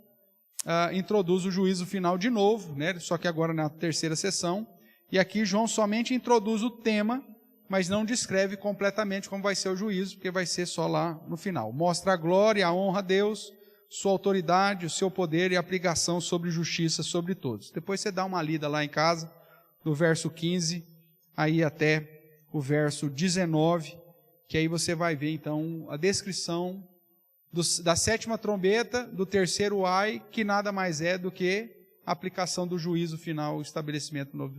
introduz o juízo final de novo, né, só que agora na 3ª sessão, e aqui João somente introduz o tema, mas não descreve completamente como vai ser o juízo, porque vai ser só lá no final. Mostra a glória, a honra a Deus, sua autoridade, o seu poder e a aplicação sobre justiça sobre todos. Depois você dá uma lida lá em casa, do verso 15, aí até o verso 19, que aí você vai ver então a descrição da 7ª trombeta, do 3º ai, que nada mais é do que a aplicação do juízo final, o estabelecimento do novo.